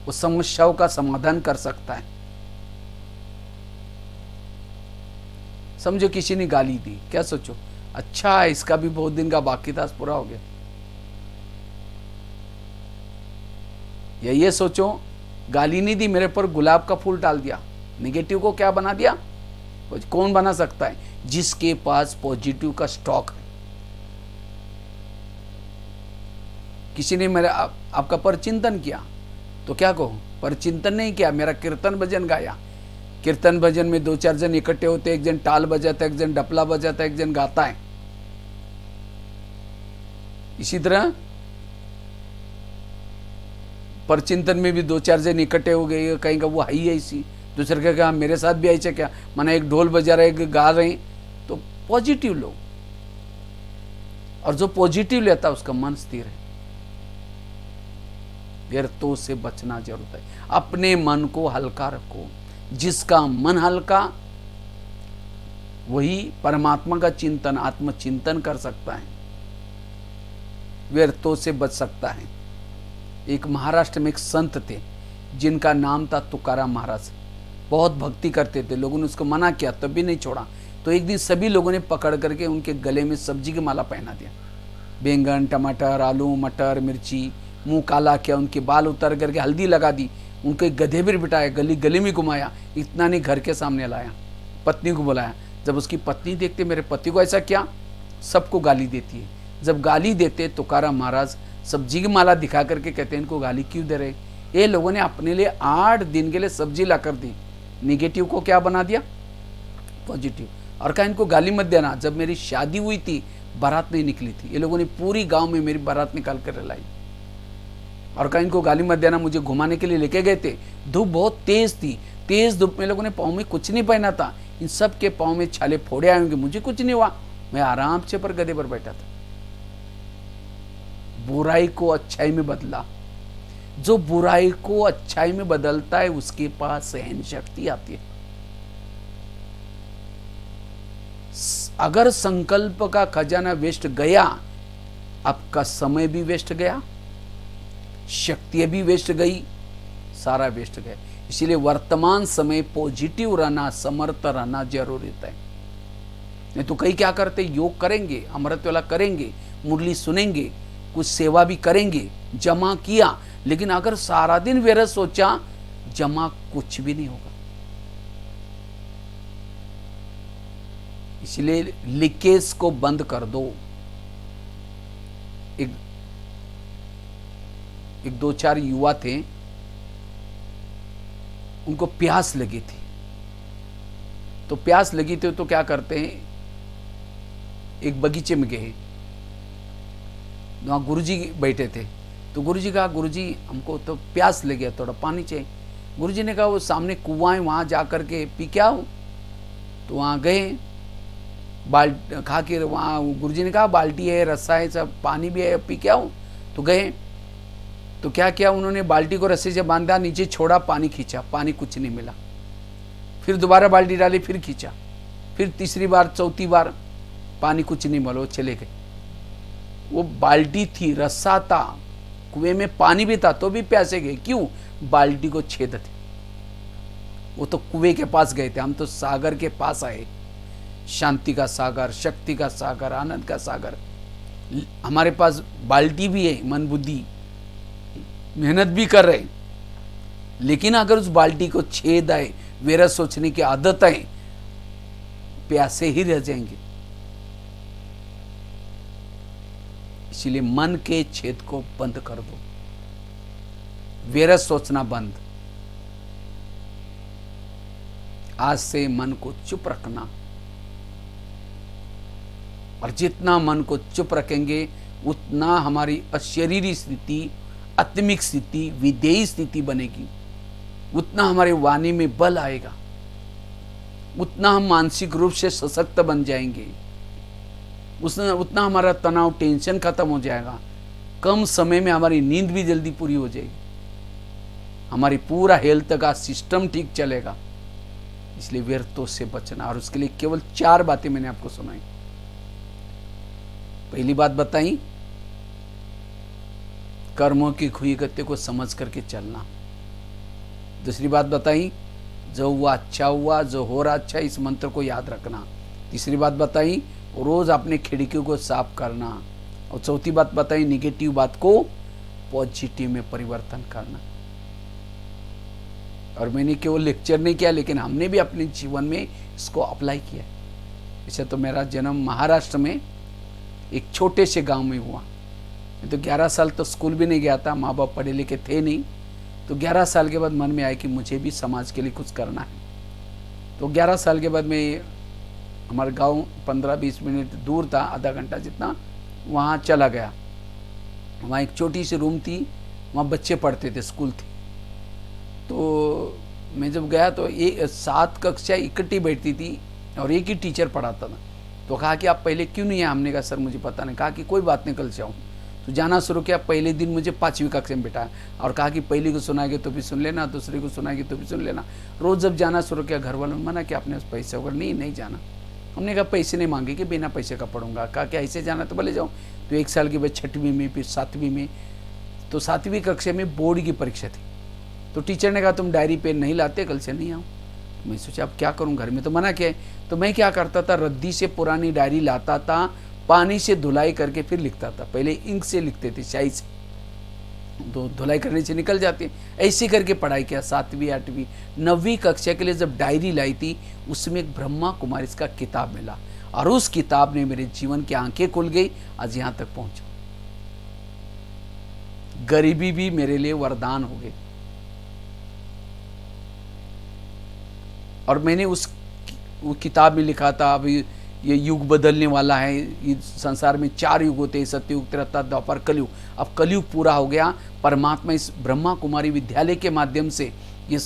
वो समस्याओं का समाधान कर सकता है। समझो किसी ने गाली दी, क्या सोचो, अच्छा इसका भी बहुत दिन का बाकी था, पूरा हो गया। या ये सोचो, गाली नहीं दी, मेरे पर गुलाब का फूल डाल दिया, नेगेटिव को क्या बना दिया। कौन बना सकता है, जिसके पास पॉजिटिव का स्टॉक है। किसी ने मेरा आपका परचिंतन किया तो क्या कहो, परचिंतन नहीं किया, मेरा कीर्तन भजन गाया। कीर्तन भजन में 2-4 जन इकट्ठे होते, एक जन टाल बजाता है, एक जन डपला बजाता है, एक जन गाता है। इसी तरह परचिंतन में भी 2-4 जन इकट्ठे हो गए, कहेंगे वो आई है इसी, दूसरे का कहा मेरे साथ भी आई है क्या, माना एक ढोल बजा रहे, एक गा रहे, तो पॉजिटिव लो। और जो पॉजिटिव लेता है उसका मन स्थिर है। व्यर्थों से बचना जरूरत है। अपने मन को हल्का रखो, जिसका मन हल्का वही परमात्मा का चिंतन, आत्मचिंतन कर सकता है, व्यर्थों से बच सकता है। एक महाराष्ट्र में एक संत थे जिनका नाम था तुकाराम महाराज। बहुत भक्ति करते थे, लोगों ने उसको मना किया तब भी नहीं छोड़ा। तो एक दिन सभी लोगों ने पकड़ करके उनके गले में सब्जी की माला पहना दिया। बैंगन, टमाटर, आलू, मटर, मिर्ची, मुंह काला किया, उनके बाल उतार करके हल्दी लगा दी, उनके गधे पर बिठाया, गली गली में घुमाया, इतना नहीं घर के सामने लाया, पत्नी को बुलाया। जब उसकी पत्नी देखते मेरे पति को ऐसा क्या, सबको गाली देती है। जब गाली देते तुकाराम महाराज सब्जी की माला दिखा करके कहते हैं इनको गाली क्यों दे रहे। ये लोगों ने अपने लिए 8 दिन के लिए सब्जी ला कर दी, निगेटिव को क्या बना दिया, पॉजिटिव। और कहा इनको गाली मत देना। जब मेरी शादी हुई थी, बारात नहीं निकली थी, ये लोगों ने पूरी गांव में मेरी बारात निकाल कर लाई। और कहा इनको गाली मत देना। मुझे घुमाने के लिए लेके गए थे, धूप बहुत तेज थी, तेज धूप में लोगों ने पाँव में कुछ नहीं पहना था, इन सब के पाँव में छाले फोड़े आए होंगे, मुझे कुछ नहीं हुआ, मैं आराम से पर गधे पर बैठा था। बुराई को अच्छाई में बदला। जो बुराई को अच्छाई में बदलता है उसके पास सहन शक्ति आती है। अगर संकल्प का खजाना वेस्ट गया, आपका समय भी वेस्ट गया, शक्ति भी वेस्ट गई, सारा वेस्ट गया। इसलिए वर्तमान समय पॉजिटिव रहना, समर्थ रहना जरूरी है। नहीं तो कई क्या करते, योग करेंगे, अमृतवेला करेंगे, मुरली सुनेंगे, कुछ सेवा भी करेंगे, जमा किया, लेकिन अगर सारा दिन व्यर्थ सोचा, जमा कुछ भी नहीं होगा। इसलिए लीकेज को बंद कर दो। एक 2-4 युवा थे, उनको प्यास लगी थी। तो प्यास लगी थी तो क्या करते हैं, एक बगीचे में गए, वहाँ गुरुजी बैठे थे। तो गुरुजी कहा, गुरुजी हमको तो प्यास लगी है, थोड़ा पानी चाहिए। गुरुजी ने कहा वो सामने कुआं है, वहाँ जा कर के पी के आओ। तो वहाँ गए, खा के वहाँ गुरुजी ने कहा बाल्टी है, रस्सा है, सब पानी भी है, पी के आओ। तो गए, तो क्या किया उन्होंने, बाल्टी को रस्सी से बांधा, नीचे छोड़ा, पानी खींचा, पानी कुछ नहीं मिला। फिर दोबारा बाल्टी डाली, फिर खींचा, फिर तीसरी बार, चौथी बार, पानी कुछ नहीं मिला, वो चले गए। वो बाल्टी थी, रस्सा था, कुएं में पानी भी था, तो भी प्यासे गए। क्यों? बाल्टी को छेद थे। वो तो कुएं के पास गए थे, हम तो सागर के पास आए। शांति का सागर, शक्ति का सागर, आनंद का सागर। हमारे पास बाल्टी भी है, मन बुद्धि, मेहनत भी कर रहे, लेकिन अगर उस बाल्टी को छेद आए, वेरा सोचने की आदत है, प्यासे ही रह जाएंगे। इसलिए मन के छेद को बंद कर दो, वेरा सोचना बंद। आज से मन को चुप रखना, और जितना मन को चुप रखेंगे उतना हमारी अशरीरी स्थिति, आत्मिक स्थिति, विदेही स्थिति बनेगी। उतना हमारे वाणी में बल आएगा, उतना हम मानसिक रूप से सशक्त बन जाएंगे, उतना हमारा तनाव, टेंशन खत्म हो जाएगा। कम समय में हमारी नींद भी जल्दी पूरी हो जाएगी, हमारी पूरा हेल्थ का सिस्टम ठीक चलेगा। इसलिए व्यर्थों से बचना, और उसके लिए केवल 4 बातें मैंने आपको सुनाई। पहली बात बताई, कर्मों की खुई गति को समझ करके चलना। दूसरी बात बताई, जो हुआ अच्छा हुआ, जो हो रहा अच्छा, इस मंत्र को याद रखना। तीसरी बात बताई, रोज अपने खिड़कियों को साफ करना। और चौथी बात बताई, निगेटिव बात को पॉजिटिव में परिवर्तन करना। और मैंने केवल लेक्चर नहीं किया, लेकिन हमने भी अपने जीवन में इसको अप्लाई किया। वैसे तो मेरा जन्म महाराष्ट्र में एक छोटे से गांव में हुआ। मैं तो 11 साल तो स्कूल भी नहीं गया था, माँ बाप पढ़े लिखे थे नहीं। तो 11 साल के बाद मन में आया कि मुझे भी समाज के लिए कुछ करना है। तो 11 साल के बाद मैं, हमारा गांव 15-20 मिनट दूर था, आधा घंटा जितना, वहाँ चला गया। वहाँ एक छोटी सी रूम थी, वहाँ बच्चे पढ़ते थे, स्कूल थी। तो मैं जब गया तो 7 कक्षा इकट्ठी बैठती थी और एक ही टीचर पढ़ाता था। तो कहा कि आप पहले क्यों नहीं आए? हमने कहा सर मुझे पता नहीं। कहा कि कोई बात नहीं, कल से आऊँ। तो जाना शुरू किया। पहले दिन मुझे 5वीं कक्षा में बिठाया और कहा कि पहली को सुनाएंगे तो भी सुन लेना, दूसरी को सुनाएंगे तो भी सुन लेना। रोज़ जब जाना शुरू किया, घर वालों ने मना कि आपने पैसे होगा, नहीं जाना। हमने कहा पैसे नहीं मांगे कि बिना पैसे का पढ़ूंगा। कहा कि ऐसे जाना तो भले जाऊँ। तो 1 साल के बाद 6वीं में, फिर 7वीं में। तो 7वीं कक्षा में बोर्ड की परीक्षा थी। तो टीचर ने कहा तुम डायरी पेन नहीं लाते, कल से नहीं आऊँ। मैं सोचा अब क्या करूं, घर में तो मना किया है। तो मैं क्या करता था, रद्दी से पुरानी डायरी लाता था, पानी से धुलाई करके फिर लिखता था। पहले इंक से लिखते थे, स्याही से, तो धुलाई करने से निकल जाती है। ऐसे करके पढ़ाई किया। 7वीं 8वीं 9वीं कक्षा के लिए जब डायरी लाई थी, उसमें एक ब्रह्मा कुमारी का किताब मिला, और उस किताब ने मेरे जीवन की आंखें खुल गई। आज यहाँ तक पहुंचा। गरीबी भी मेरे लिए वरदान हो गई। और मैंने वो किताब में लिखा था, अभी ये युग बदलने वाला है। इस संसार में 4 युग होते हैं, सत्ययुग, त्रेता, द्वापर, कलयुग। अब कलयुग पूरा हो गया। परमात्मा इस ब्रह्मा कुमारी विद्यालय के माध्यम से ये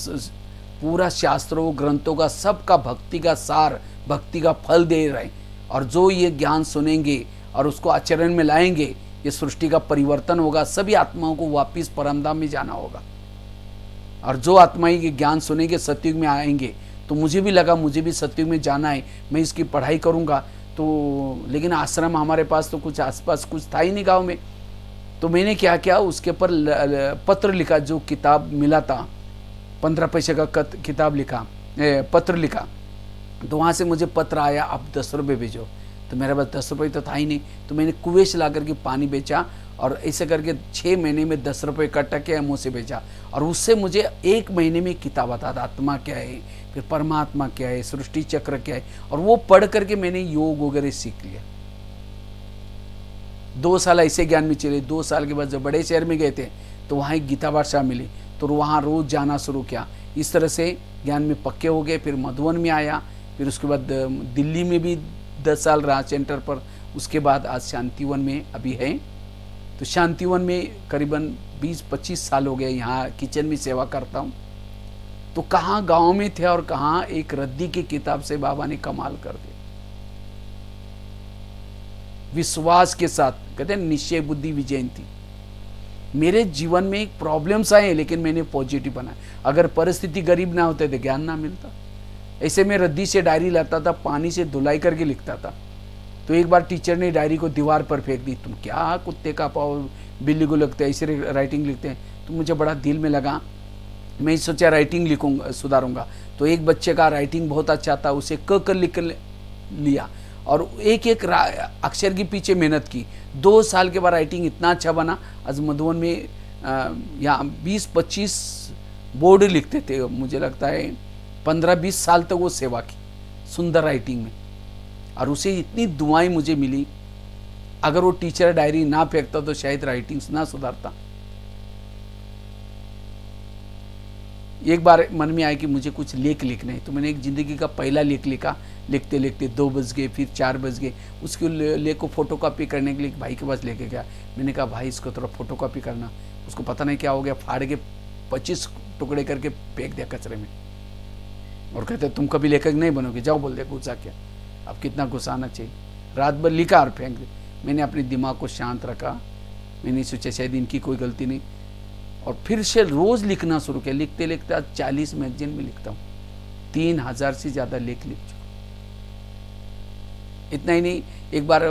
पूरा शास्त्रों, ग्रंथों का, सबका भक्ति का सार, भक्ति का फल दे रहे हैं। और जो ये ज्ञान सुनेंगे और उसको आचरण में लाएंगे, ये सृष्टि का परिवर्तन होगा। सभी आत्माओं को वापिस परमधाम में जाना होगा। और जो आत्माएं ये ज्ञान सुनेंगे, सतयुग में आएंगे। तो मुझे भी लगा मुझे भी सतयुग में जाना है, मैं इसकी पढ़ाई करूंगा। तो लेकिन आश्रम हमारे पास तो कुछ आसपास कुछ था ही नहीं गांव में। तो मैंने क्या किया, उसके ऊपर पत्र लिखा। जो किताब मिला था, 15 पैसे का किताब लिखा, पत्र लिखा। तो वहाँ से मुझे पत्र आया, आप 10 रुपये भेजो। तो मेरे पास 10 रुपये तो था ही नहीं। तो मैंने कुएं से ला करके पानी बेचा, और ऐसे करके 6 महीने में 10 रुपये इकट्ठा किया, मुँह से बेचा। और उससे मुझे 1 महीने में किताब आता था, आत्मा क्या है, फिर परमात्मा क्या है, सृष्टि चक्र क्या है। और वो पढ़ करके मैंने योग वगैरह सीख लिया। 2 साल ऐसे ज्ञान में चले। 2 साल के बाद जब बड़े शहर में गए थे, तो वहाँ एक गीता भाषा मिली, तो वहाँ रोज जाना शुरू किया। इस तरह से ज्ञान में पक्के हो गए। फिर मधुबन में आया, फिर उसके बाद दिल्ली में भी 10 साल रहा सेंटर पर। उसके बाद आज शांतिवन में अभी है। तो शांतिवन में करीबन 20-25 साल हो गए, यहाँ किचन में सेवा करता हूँ। तो कहाँ गांव में थे और कहाँ एक रद्दी की किताब से बाबा ने कमाल कर दिया। विश्वास के साथ, कहते हैं निश्चय बुद्धि विजयंती। मेरे जीवन में एक प्रॉब्लम्स आए लेकिन मैंने पॉजिटिव बनाया। अगर परिस्थिति गरीब ना होते तो ज्ञान ना मिलता। ऐसे में रद्दी से डायरी लाता था, पानी से धुलाई करके लिखता था। तो एक बार टीचर ने डायरी को दीवार पर फेंक दी। तुम क्या कुत्ते का पाओ बिल्ली को लगते ऐसे राइटिंग लिखते हैं। तो मुझे बड़ा दिल में लगा, मैं सोचा राइटिंग लिखूंगा, सुधारूंगा। तो एक बच्चे का राइटिंग बहुत अच्छा था, उसे क कर लिख लिया और एक एक अक्षर के पीछे मेहनत की। 2 साल के बाद राइटिंग इतना अच्छा बना। आज मधुबन में यहाँ 20-25 बोर्ड लिखते थे। मुझे लगता है 15-20 साल तक वो सेवा की सुंदर राइटिंग में, और उसे इतनी दुआएं मुझे मिली। अगर वो टीचर डायरी ना फेंकता तो शायद राइटिंग्स ना सुधारता। एक बार मन में आया कि मुझे कुछ लेख लिखना है, तो मैंने एक ज़िंदगी का पहला लेख लिखा। लिखते लिखते 2 बज गए, फिर 4 बज गए। उसके लेख को फोटोकॉपी करने के लिए भाई के पास लेके गया। मैंने कहा भाई इसको थोड़ा फोटोकॉपी करना। उसको पता नहीं क्या हो गया, फाड़ के 25 टुकड़े करके फेंक दिया कचरे में। और कहते तुम कभी लेखक नहीं बनोगे, जाओ बोल दिया। गुस्सा क्या, अब कितना गुस्सा आना चाहिए। रात भर लिखा और फेंक दिया। मैंने अपने दिमाग को शांत रखा। मैंने सोचा शायद इनकी कोई गलती नहीं, और फिर से रोज़ लिखना शुरू किया। लिखते लिखते आज 40 मैगजीन में लिखता हूँ। 3000 से ज़्यादा लेख लिख चुका। इतना ही नहीं, एक बार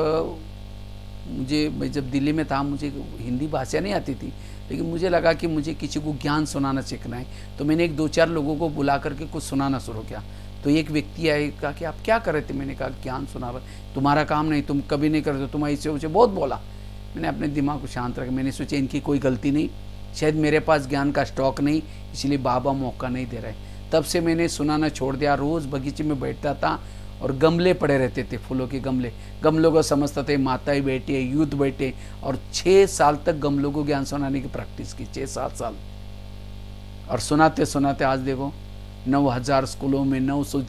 मैं जब दिल्ली में था, मुझे हिंदी भाषा नहीं आती थी, लेकिन मुझे लगा कि मुझे किसी को ज्ञान सुनाना सीखना है। तो मैंने 1-2-4 लोगों को बुला करके कुछ सुनाना शुरू किया। तो एक व्यक्ति आए, कहा कि आप क्या कर रहे थे। मैंने कहा ज्ञान सुना रहा। तुम्हारा काम नहीं, तुम कभी नहीं करते, तुम ऐसे उसे बहुत बोला। मैंने अपने दिमाग को शांत रखा। मैंने सोचा इनकी कोई गलती नहीं, शायद मेरे पास ज्ञान का स्टॉक नहीं, इसलिए बाबा मौका नहीं दे रहे। तब से मैंने सुनाना छोड़ दिया। रोज़ बगीचे में बैठता था और गमले पड़े रहते थे, फूलों के गमलों को समझते थे माताएं बैठे, यूथ बैठे, और 6 साल तक गमलों को ज्ञान सुनाने की प्रैक्टिस की। 6-7 साल। और सुनाते सुनाते आज देखो 9000 स्कूलों में, 900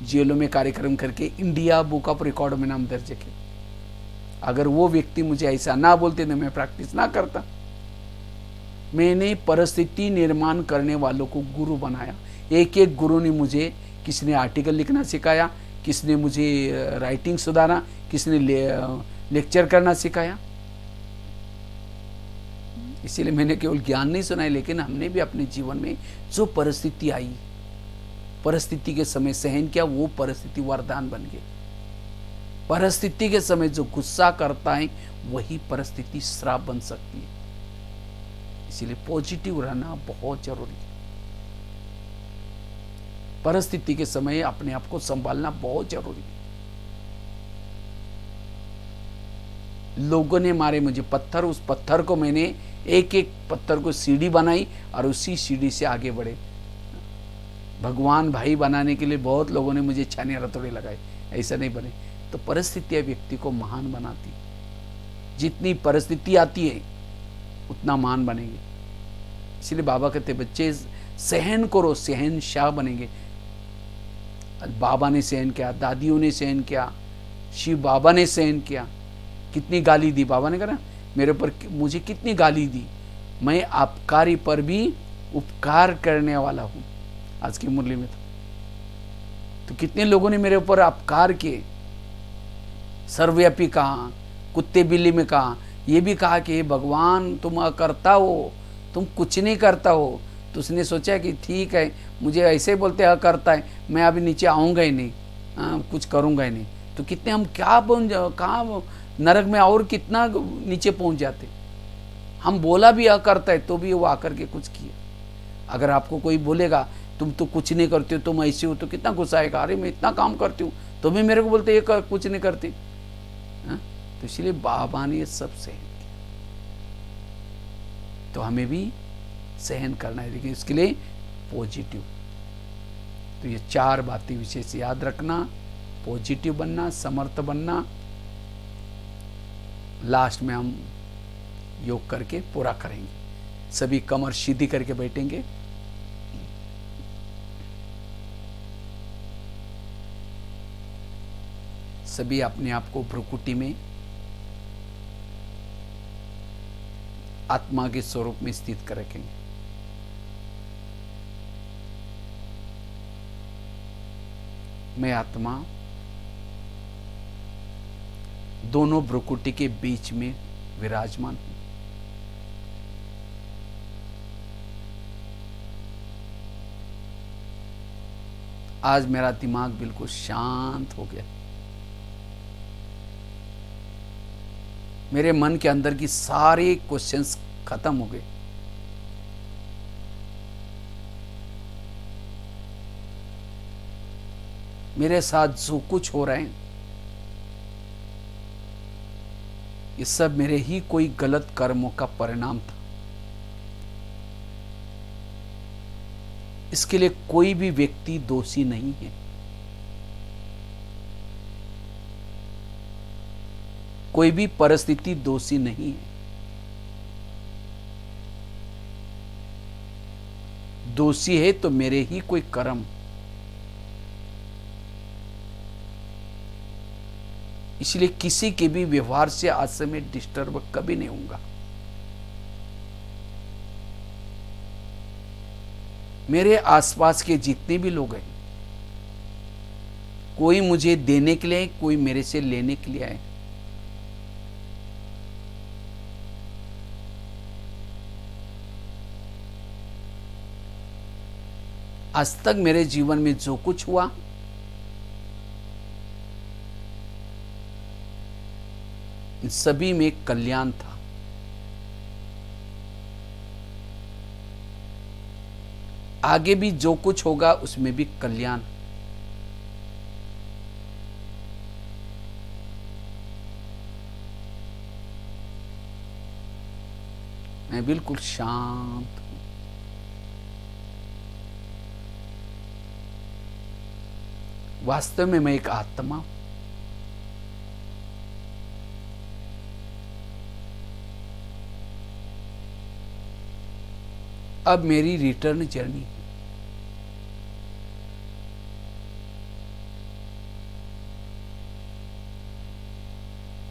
जेलों में कार्यक्रम करके इंडिया बुक ऑफ रिकॉर्ड में नाम दर्ज किया। अगर वो व्यक्ति मुझे ऐसा ना बोलते तो मैं प्रैक्टिस ना करता। मैंने परिस्थिति निर्माण करने वालों को गुरु बनाया। एक एक गुरु ने मुझे, किसने आर्टिकल लिखना सिखाया, किसने मुझे राइटिंग सुधारा, किसने लेक्चर करना सिखाया। इसीलिए मैंने केवल ज्ञान नहीं सुनाया, लेकिन हमने भी अपने जीवन में जो परिस्थिति आई, परिस्थिति के समय सहन किया, वो परिस्थिति वरदान बन गई। परिस्थिति के समय जो गुस्सा करता है वही परिस्थिति श्राप बन सकती है। इसीलिए पॉजिटिव रहना बहुत जरूरी है। परिस्थिति के समय अपने आप को संभालना बहुत जरूरी है। लोगों ने मारे मुझे पत्थर, उस पत्थर को मैंने एक एक पत्थर को सीढ़ी बनाई और उसी सीढ़ी से आगे बढ़े। भगवान भाई बनाने के लिए बहुत लोगों ने मुझे छाने रतोड़े लगाए, ऐसा नहीं बने। तो परिस्थितियां व्यक्ति को महान बनाती। जितनी परिस्थिति आती है उतना महान बनेंगे। इसलिए बाबा कहते बच्चे सहन करो, सहनशाह बनेंगे। बाबा ने सहन किया, दादियों ने सहन किया, शिव बाबा ने सहन किया। कितनी गाली दी बाबा ने, कहा मेरे ऊपर मुझे कितनी गाली दी। मैं आपकारी पर भी उपकार करने वाला हूं। आज की मुरली में तो कितने लोगों ने मेरे ऊपर अपकार किए। सर्वव्यापी कहा, कुत्ते बिल्ली में कहा, ये भी कहा कि भगवान तुम अकर्ता हो, तुम कुछ नहीं करता हो। तो उसने सोचा कि ठीक है, मुझे ऐसे बोलते अकर्ता है, मैं अभी नीचे आऊँगा ही नहीं, कुछ करूँगा ही नहीं। तो कितने हम क्या कहाँ नरक में और कितना नीचे पहुँच जाते। हम बोला भी अकर्ता है तो भी वो आकर के कुछ किया। अगर आपको कोई बोलेगा तुम तो कुछ नहीं करते हो, तुम ऐसे हो, तो कितना गुस्सा आएगा। अरे मैं इतना काम करती हूँ तो भी मेरे को बोलते ये कुछ नहीं करती। तो इसलिए बाबा ने ये सब सहन किया, तो हमें भी सहन करना है, लेकिन इसके लिए पॉजिटिव। तो ये 4 बातें विशेष याद रखना, पॉजिटिव बनना, समर्थ बनना। लास्ट में हम योग करके पूरा करेंगे। सभी कमर सीधी करके बैठेंगे। सभी अपने आप को भ्रुकुटी में आत्मा के स्वरूप में स्थित कर रखेंगे। मैं आत्मा दोनों भ्रुकुटी के बीच में विराजमान हूं। आज मेरा दिमाग बिल्कुल शांत हो गया। मेरे मन के अंदर की सारे क्वेश्चंस खत्म हो गए। मेरे साथ जो कुछ हो रहा है ये सब मेरे ही कोई गलत कर्मों का परिणाम था। इसके लिए कोई भी व्यक्ति दोषी नहीं है। कोई भी परिस्थिति दोषी नहीं है। दोषी है तो मेरे ही कोई कर्म। इसलिए किसी के भी व्यवहार से आज से मैं डिस्टर्ब कभी नहीं होऊंगा। मेरे आसपास के जितने भी लोग हैं, कोई मुझे देने के लिए, कोई मेरे से लेने के लिए आए, आज तक मेरे जीवन में जो कुछ हुआ इन सभी में कल्याण था। आगे भी जो कुछ होगा उसमें भी कल्याण। मैं बिल्कुल शांत हूं। वास्तव में मैं एक आत्मा हूं। अब मेरी रिटर्न जर्नी है।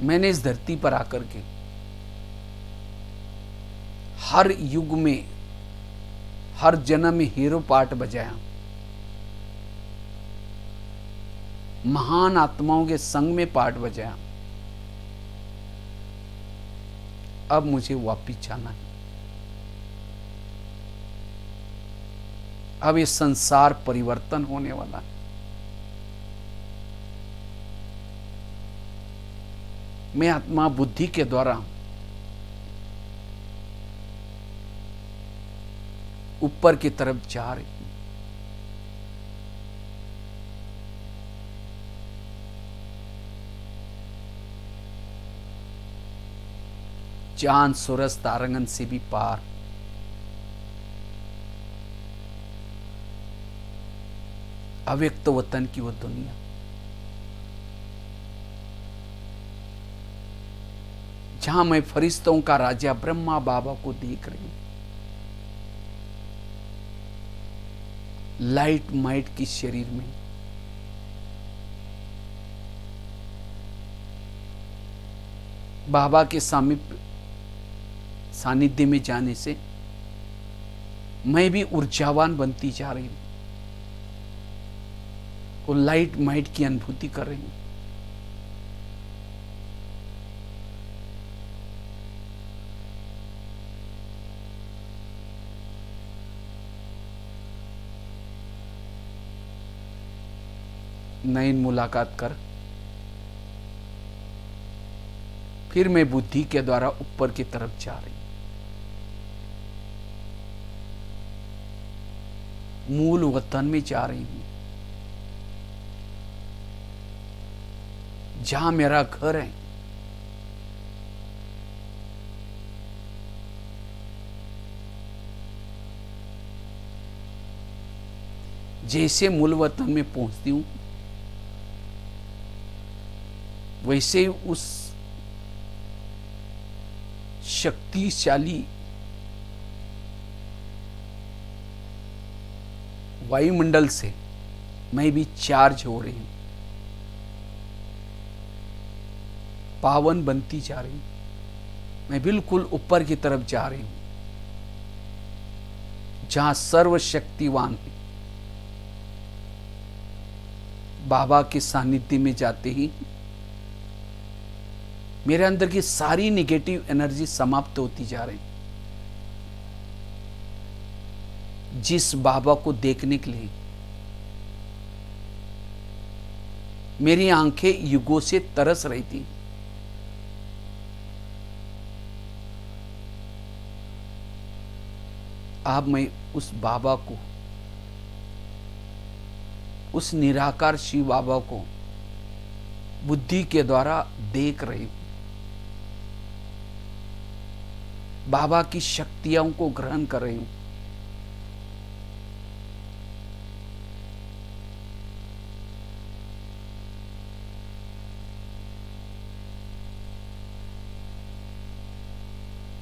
मैंने इस धरती पर आकर के हर युग में, हर जन्म में हीरो पार्ट बजाया। महान आत्माओं के संग में पार्ट बजाया। अब मुझे वापिस जाना है। अब ये संसार परिवर्तन होने वाला है। मैं आत्मा बुद्धि के द्वारा ऊपर की तरफ जा रही हूं। चांद सूरज तारंगन से भी पार, अव्यक्त वतन की वो दुनिया, जहां मैं फरिश्तों का राजा ब्रह्मा बाबा को देख रही हूं। लाइट माइट की शरीर में बाबा के सानिध्य में जाने से मैं भी ऊर्जावान बनती जा रही हूं। वो लाइट माइट की अनुभूति कर रही हूं। नयन मुलाकात कर फिर मैं बुद्धि के द्वारा ऊपर की तरफ जा रही हूं। मूल वतन में जा रही हूं, जहां मेरा घर है। जैसे मूल वतन में पहुंचती हूं वैसे उस शक्तिशाली वायुमंडल से मैं भी चार्ज हो रही हूं, पावन बनती जा रही हूं। मैं बिल्कुल ऊपर की तरफ जा रही हूं, जहां सर्वशक्तिवान है। बाबा के सानिध्य में जाते ही मेरे अंदर की सारी निगेटिव एनर्जी समाप्त होती जा रही। जिस बाबा को देखने के लिए मेरी आंखें युगों से तरस रही थी। अब मैं उस बाबा को, उस निराकार शिव बाबा को बुद्धि के द्वारा देख रही हूं। बाबा की शक्तियों को ग्रहण कर रही हूं।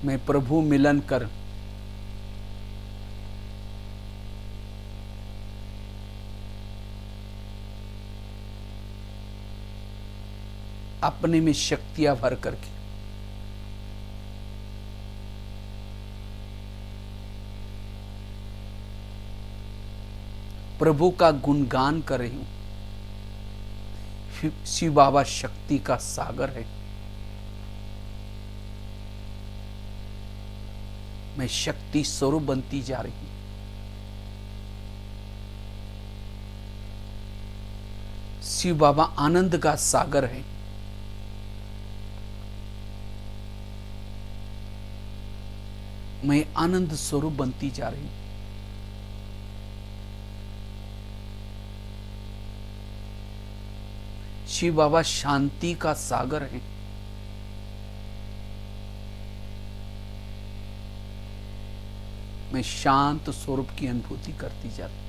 मैं प्रभु मिलन कर अपने में शक्तियां भर करके प्रभु का गुणगान कर रही हूं। शिव बाबा शक्ति का सागर है। मैं शक्ति स्वरूप बनती जा रही हूं। शिव बाबा आनंद का सागर है। मैं आनंद स्वरूप बनती जा रही हूं। शिव बाबा शांति का सागर है। मैं शांत स्वरूप की अनुभूति करती जा रही हूं।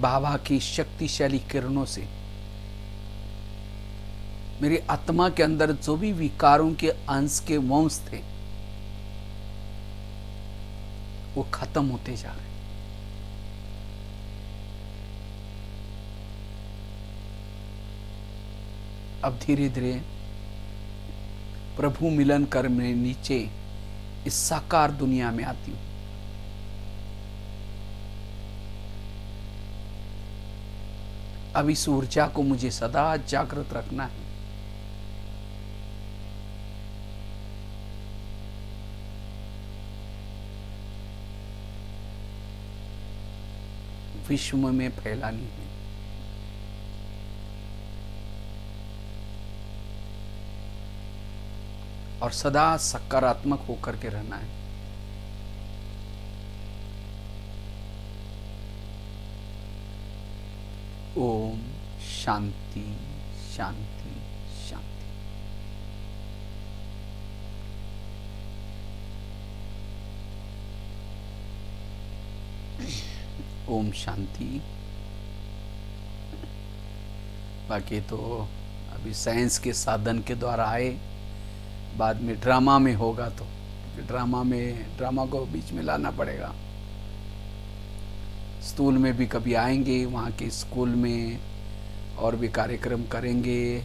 बाबा की शक्तिशाली किरणों से मेरी आत्मा के अंदर जो भी विकारों के अंश के वंश थे वो खत्म होते जा रहे। अब धीरे धीरे प्रभु मिलन कर मैं नीचे इस साकार दुनिया में आती हूं। अब इस ऊर्जा को मुझे सदा जागृत रखना है। विश्व में फैलानी है। और सदा सकारात्मक होकर के रहना है। ओम शांति शांति शांति। ओम शांति। बाकी तो अभी साइंस के साधन के द्वारा आए, बाद में ड्रामा में होगा तो ड्रामा को बीच में लाना पड़ेगा। स्कूल में भी कभी आएंगे, वहाँ के स्कूल में और भी कार्यक्रम करेंगे,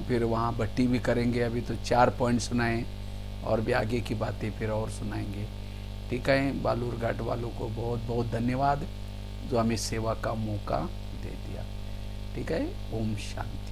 फिर वहाँ भट्टी भी करेंगे। अभी तो 4 पॉइंट सुनाए और भी आगे की बातें फिर और सुनाएंगे। ठीक है, बालूर घाट वालों को बहुत बहुत धन्यवाद जो हमें सेवा का मौका दे दिया। ठीक है, ओम शांति।